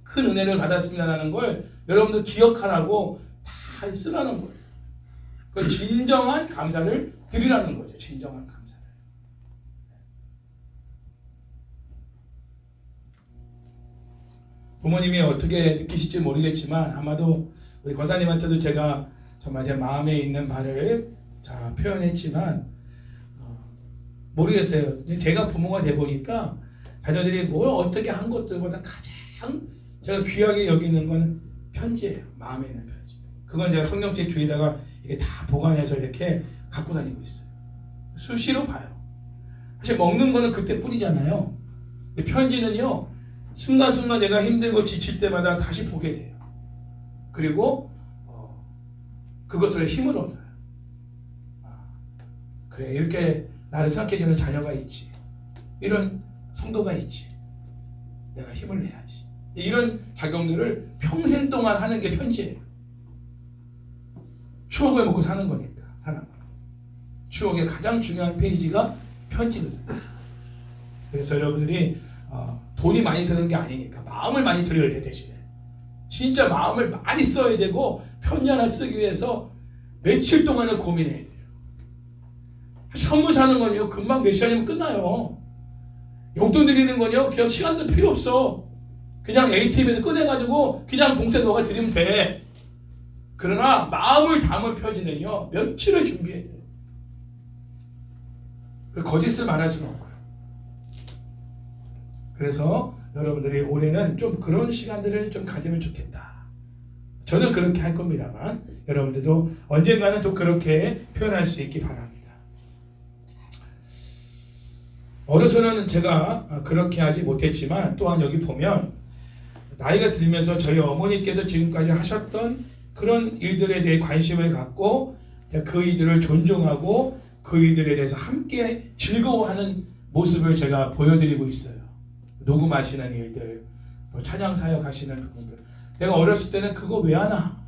큰 은혜를 받았습니다라는 걸 여러분들 기억하라고 다 쓰라는 거예요. 그 진정한 감사를 드리라는 거죠. 진정한 감사를. 부모님이 어떻게 느끼실지 모르겠지만 아마도 우리 권사님한테도 제가 정말 제 마음에 있는 바를 표현했지만 모르겠어요. 제가 부모가 돼 보니까 자녀들이 뭘 어떻게 한 것들보다 가장 제가 귀하게 여기는 건 편지예요. 마음에 있는 편지. 그건 제가 성경책 주위에다가 이게 다 보관해서 이렇게 갖고 다니고 있어요. 수시로 봐요. 사실 먹는 거는 그때뿐이잖아요. 근데 편지는요, 순간순간 내가 힘들고 지칠 때마다 다시 보게 돼요. 그리고 그것을 힘을 얻어요. 그래, 이렇게 나를 생각해주는 자녀가 있지, 이런 성도가 있지, 내가 힘을 내야지. 이런 작용들을 평생 동안 하는 게 편지예요. 추억을 먹고 사는 거니까 사람. 추억의 가장 중요한 페이지가 편지거든요. 그래서 여러분들이 돈이 많이 드는 게 아니니까 마음을 많이 드려야 돼. 대신에 진짜 마음을 많이 써야 되고 편지 하나 쓰기 위해서 며칠 동안을 고민해야 돼요. 선물 사는 건요 금방 몇 시간이면 끝나요. 용돈 드리는 건요 그냥 시간도 필요 없어. 그냥 ATM에서 꺼내가지고 그냥 봉투에 넣어가 드리면 돼. 그러나 마음을 담을 편지는요 며칠을 준비해야 돼요. 거짓을 말할 수는 없고요. 그래서 여러분들이 올해는 좀 그런 시간들을 좀 가지면 좋겠다. 저는 그렇게 할 겁니다만 여러분들도 언젠가는 또 그렇게 표현할 수 있기 바랍니다. 어려서는 제가 그렇게 하지 못했지만 또한 여기 보면 나이가 들면서 저희 어머니께서 지금까지 하셨던 그런 일들에 대해 관심을 갖고 그 일들을 존중하고 그 일들에 대해서 함께 즐거워하는 모습을 제가 보여드리고 있어요. 녹음하시는 일들, 찬양 사역 하시는 부분들. 내가 어렸을 때는 그거 왜 하나?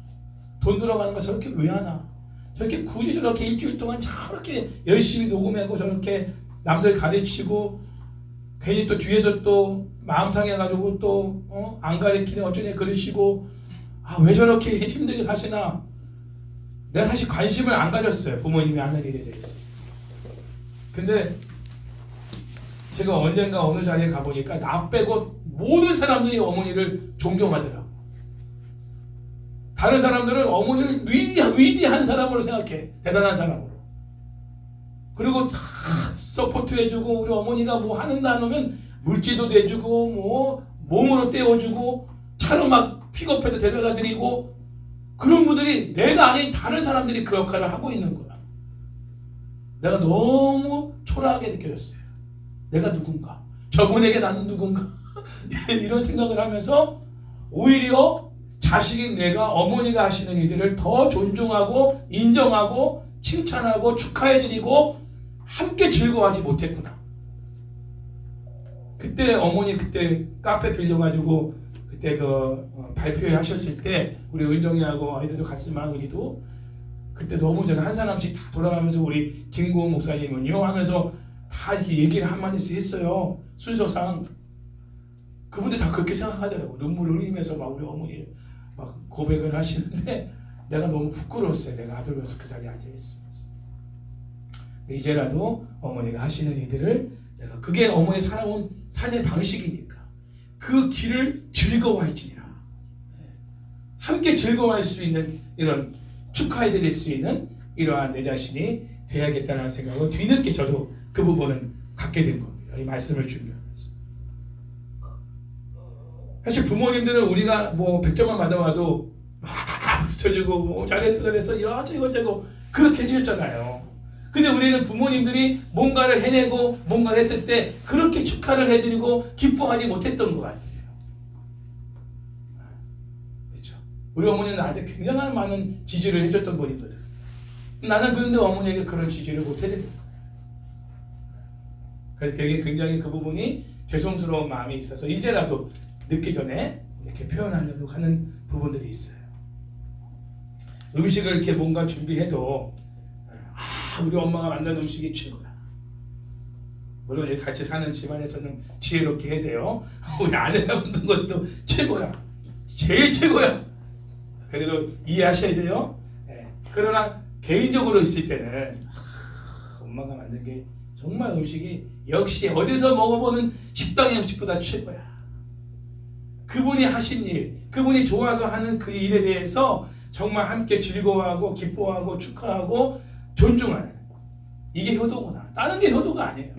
돈 들어가는 거 저렇게 왜 하나? 저렇게 굳이 저렇게 일주일 동안 저렇게 열심히 녹음하고 저렇게 남들 가르치고 괜히 또 뒤에서 또 마음 상해가지고 또 안 가르치네 어쩌네 그러시고 왜 저렇게 힘들게 사시나? 내가 사실 관심을 안 가졌어요. 부모님이 하는 일에 대해서. 근데 제가 언젠가 어느 자리에 가보니까 나 빼고 모든 사람들이 어머니를 존경하더라고. 다른 사람들은 어머니를 위대한 사람으로 생각해. 대단한 사람으로. 그리고 다 서포트해주고 우리 어머니가 뭐 하는다 하면 물질도 내주고 뭐 몸으로 떼어주고 차로 막 픽업해서 데려다 드리고 그런 분들이 내가 아닌 다른 사람들이 그 역할을 하고 있는 거야. 내가 너무 초라하게 느껴졌어요. 내가 누군가? 저분에게 나는 누군가? 이런 생각을 하면서 오히려 자식인 내가 어머니가 하시는 일들을 더 존중하고 인정하고 칭찬하고 축하해드리고 함께 즐거워하지 못했구나. 그때 어머니 그때 카페 빌려가지고 그때 발표회 하셨을 때 우리 은정이하고 아이들도 같이 마을이도 그때 너무 제가 한 사람씩 다 돌아가면서 우리 김고은 목사님은요 하면서 다 이렇게 얘기를 한마디씩 했어요. 순서상 그분들 다 그렇게 생각하더라고. 눈물을 흘리면서 막 우리 어머니 막 고백을 하시는데 내가 너무 부끄러웠어요. 내가 아들로서 그 자리에 앉아 있으면서 이제라도 어머니가 하시는 일들을 내가 그게 어머니 살아온 삶의 방식이니까 그 길을 즐거워할지니라. 함께 즐거워할 수 있는 이런 축하해드릴 수 있는 이러한 내 자신이 돼야겠다는 생각을 뒤늦게 저도 그 부분은 갖게 된 겁니다. 이 말씀을 준비하면서. 사실 부모님들은 우리가 뭐 100점만 받아와도 막 붙여주고 뭐 잘했어 야 저거 그렇게 해주셨잖아요. 근데 우리는 부모님들이 뭔가를 해내고 뭔가를 했을 때 그렇게 축하를 해드리고 기뻐하지 못했던 것 같아요. 그렇죠? 우리 어머니는 나한테 굉장히 많은 지지를 해줬던 분이거든. 나는 그런데 어머니에게 그런 지지를 못 해드린 거야. 그래서 되게 굉장히 그 부분이 죄송스러운 마음이 있어서 이제라도 늦기 전에 이렇게 표현하려고 하는 부분들이 있어요. 음식을 이렇게 뭔가 준비해도 우리 엄마가 만든 음식이 최고야. 물론 같이 사는 집안에서는 지혜롭게 해야 돼요. 우리 아내가 만든 것도 최고야. 제일 최고야. 그래도 이해하셔야 돼요. 네. 그러나 개인적으로 있을 때는 엄마가 만든 게 정말 음식이 역시 어디서 먹어보는 식당의 음식보다 최고야. 그분이 하신 일, 그분이 좋아서 하는 그 일에 대해서 정말 함께 즐거워하고 기뻐하고 축하하고 존중하는 이게 효도구나. 다른 게 효도가 아니에요.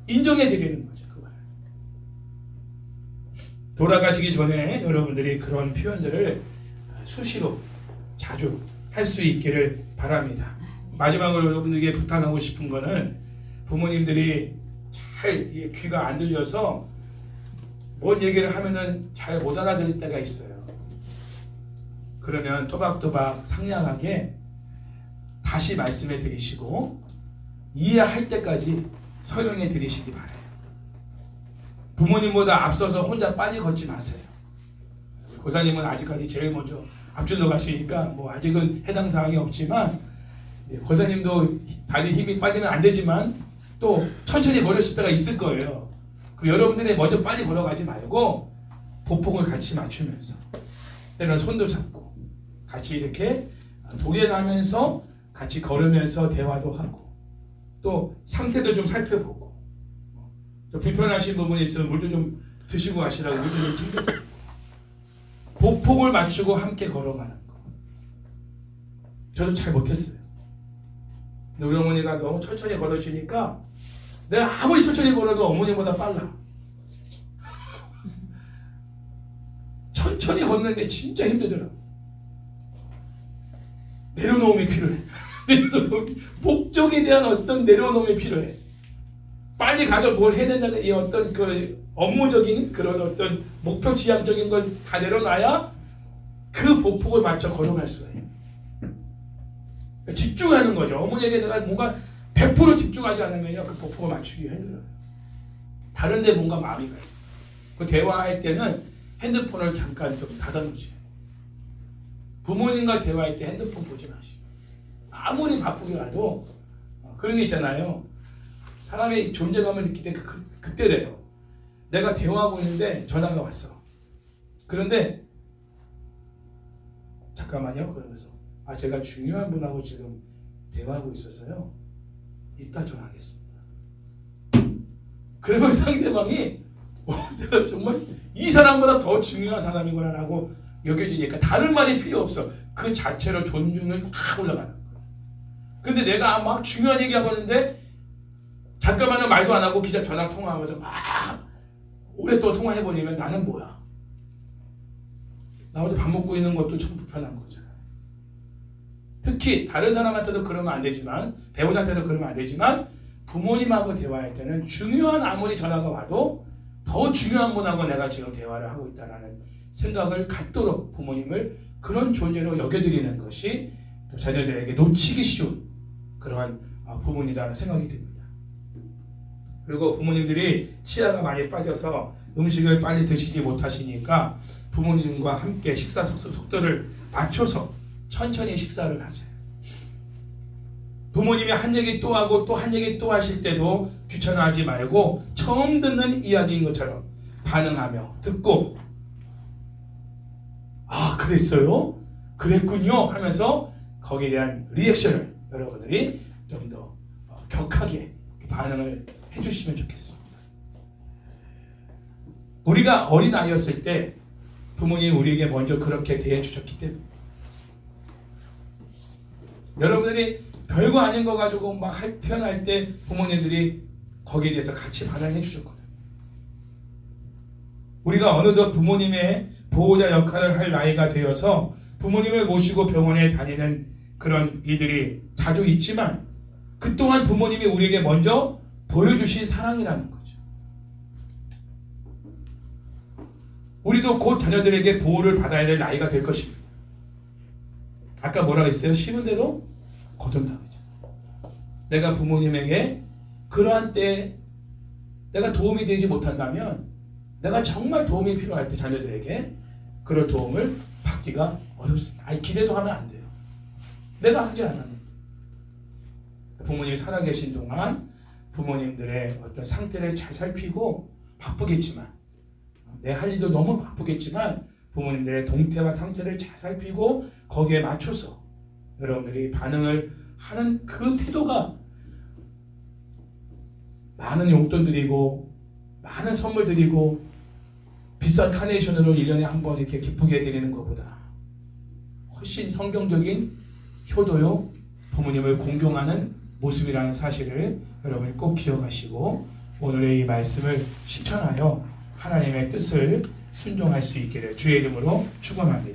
인정해 드리는 거죠. 그걸. 돌아가시기 전에 여러분들이 그런 표현들을 수시로 자주 할 수 있기를 바랍니다. 마지막으로 여러분들에게 부탁하고 싶은 거는 부모님들이 잘 귀가 안 들려서 뭔 얘기를 하면은 잘 못 알아들을 때가 있어요. 그러면 또박또박 상냥하게 다시 말씀해 드리시고 이해할 때까지 설명해 드리시기 바라요. 부모님보다 앞서서 혼자 빨리 걷지 마세요. 고사님은 아직까지 제일 먼저 앞줄로 가시니까 뭐 아직은 해당 사항이 없지만, 고사님도 다리 힘이 빠지면 안 되지만 또 천천히 걸으실 때가 있을 거예요. 그 여러분들이 먼저 빨리 걸어가지 말고 보폭을 같이 맞추면서, 때로는 손도 잡고 같이 이렇게 동행하면서 같이 걸으면서 대화도 하고, 또 상태도 좀 살펴보고, 불편하신 부분이 있으면 물도 좀 드시고 가시라고 물도 좀 챙겨드리고, 보폭을 맞추고 함께 걸어가는 거. 저도 잘 못했어요. 근데 우리 어머니가 너무 천천히 걸으시니까 내가 아무리 천천히 걸어도 어머니보다 빨라. 천천히 걷는 게 진짜 힘들더라. 내려놓음이 필요해. 목적에 대한 어떤 내려놓음이 필요해. 빨리 가서 뭘 해야 된다는 이 어떤 그 업무적인 그런 어떤 목표 지향적인 걸 다 내려놔야 그 보폭을 맞춰 걸어갈 수가 있어요. 그러니까 집중하는 거죠. 어머니에게 내가 뭔가 100% 집중하지 않으면요, 그 보폭을 맞추기 힘들어요. 다른 데 뭔가 마음이 가 있어. 그 대화할 때는 핸드폰을 잠깐 좀 닫아놓으세요. 부모님과 대화할 때 핸드폰 보지 마시고. 아무리 바쁘게라도 그런 게 있잖아요. 사람의 존재감을 느낄 때 그때래요. 내가 대화하고 있는데 전화가 왔어. 그런데 잠깐만요. 그러면서 제가 중요한 분하고 지금 대화하고 있어서요, 이따 전화하겠습니다. 그러면 상대방이 내가 정말 이 사람보다 더 중요한 사람이구나 라고 여겨지니까 다른 말이 필요 없어. 그 자체로 존중을 확 올라가는 거야. 근데 내가 막 중요한 얘기하고 있는데 잠깐만은 말도 안 하고 그냥 전화 통화하면서 막 오랫동안 통화해버리면 나는 뭐야? 나 혼자 밥 먹고 있는 것도 참 불편한 거잖아. 특히 다른 사람한테도 그러면 안 되지만, 배우자한테도 그러면 안 되지만, 부모님하고 대화할 때는 중요한 아무리 전화가 와도 더 중요한 분하고 내가 지금 대화를 하고 있다는 생각을 갖도록 부모님을 그런 존재로 여겨드리는 것이 자녀들에게 놓치기 쉬운 그러한 부모님이라는 생각이 듭니다. 그리고 부모님들이 치아가 많이 빠져서 음식을 빨리 드시지 못하시니까 부모님과 함께 식사 속도를 맞춰서 천천히 식사를 하세요. 부모님이 한 얘기 또 하고 또 한 얘기 또 하실 때도 귀찮아하지 말고 처음 듣는 이야기인 것처럼 반응하며 듣고, 그랬어요? 그랬군요? 하면서 거기에 대한 리액션을 여러분들이 좀 더 격하게 반응을 해주시면 좋겠습니다. 우리가 어린아이였을 때 부모님이 우리에게 먼저 그렇게 대해주셨기 때문에, 여러분들이 별거 아닌 거 가지고 막 표현할 때 부모님들이 거기에 대해서 같이 반응해 주셨거든요. 우리가 어느덧 부모님의 보호자 역할을 할 나이가 되어서 부모님을 모시고 병원에 다니는 그런 일들이 자주 있지만, 그 또한 부모님이 우리에게 먼저 보여주신 사랑이라는 거죠. 우리도 곧 자녀들에게 보호를 받아야 될 나이가 될 것입니다. 아까 뭐라고 했어요? 심은 대로 거둔다. 내가 부모님에게 그러한 때 내가 도움이 되지 못한다면, 내가 정말 도움이 필요할 때 자녀들에게 그런 도움을 받기가 어렵습니다. 기대도 하면 안 돼요. 내가 하지 않았는데. 부모님이 살아계신 동안 부모님들의 어떤 상태를 잘 살피고, 바쁘겠지만, 내 할 일도 너무 바쁘겠지만 부모님들의 동태와 상태를 잘 살피고 거기에 맞춰서 여러분들이 반응을 하는 그 태도가 많은 용돈 드리고 많은 선물 드리고 비싼 카네이션으로 1년에 한 번 이렇게 기쁘게 드리는 것보다 훨씬 성경적인 효도요, 부모님을 공경하는 모습이라는 사실을 여러분이 꼭 기억하시고 오늘의 이 말씀을 실천하여 하나님의 뜻을 순종할 수 있기를 주의 이름으로 축원합니다.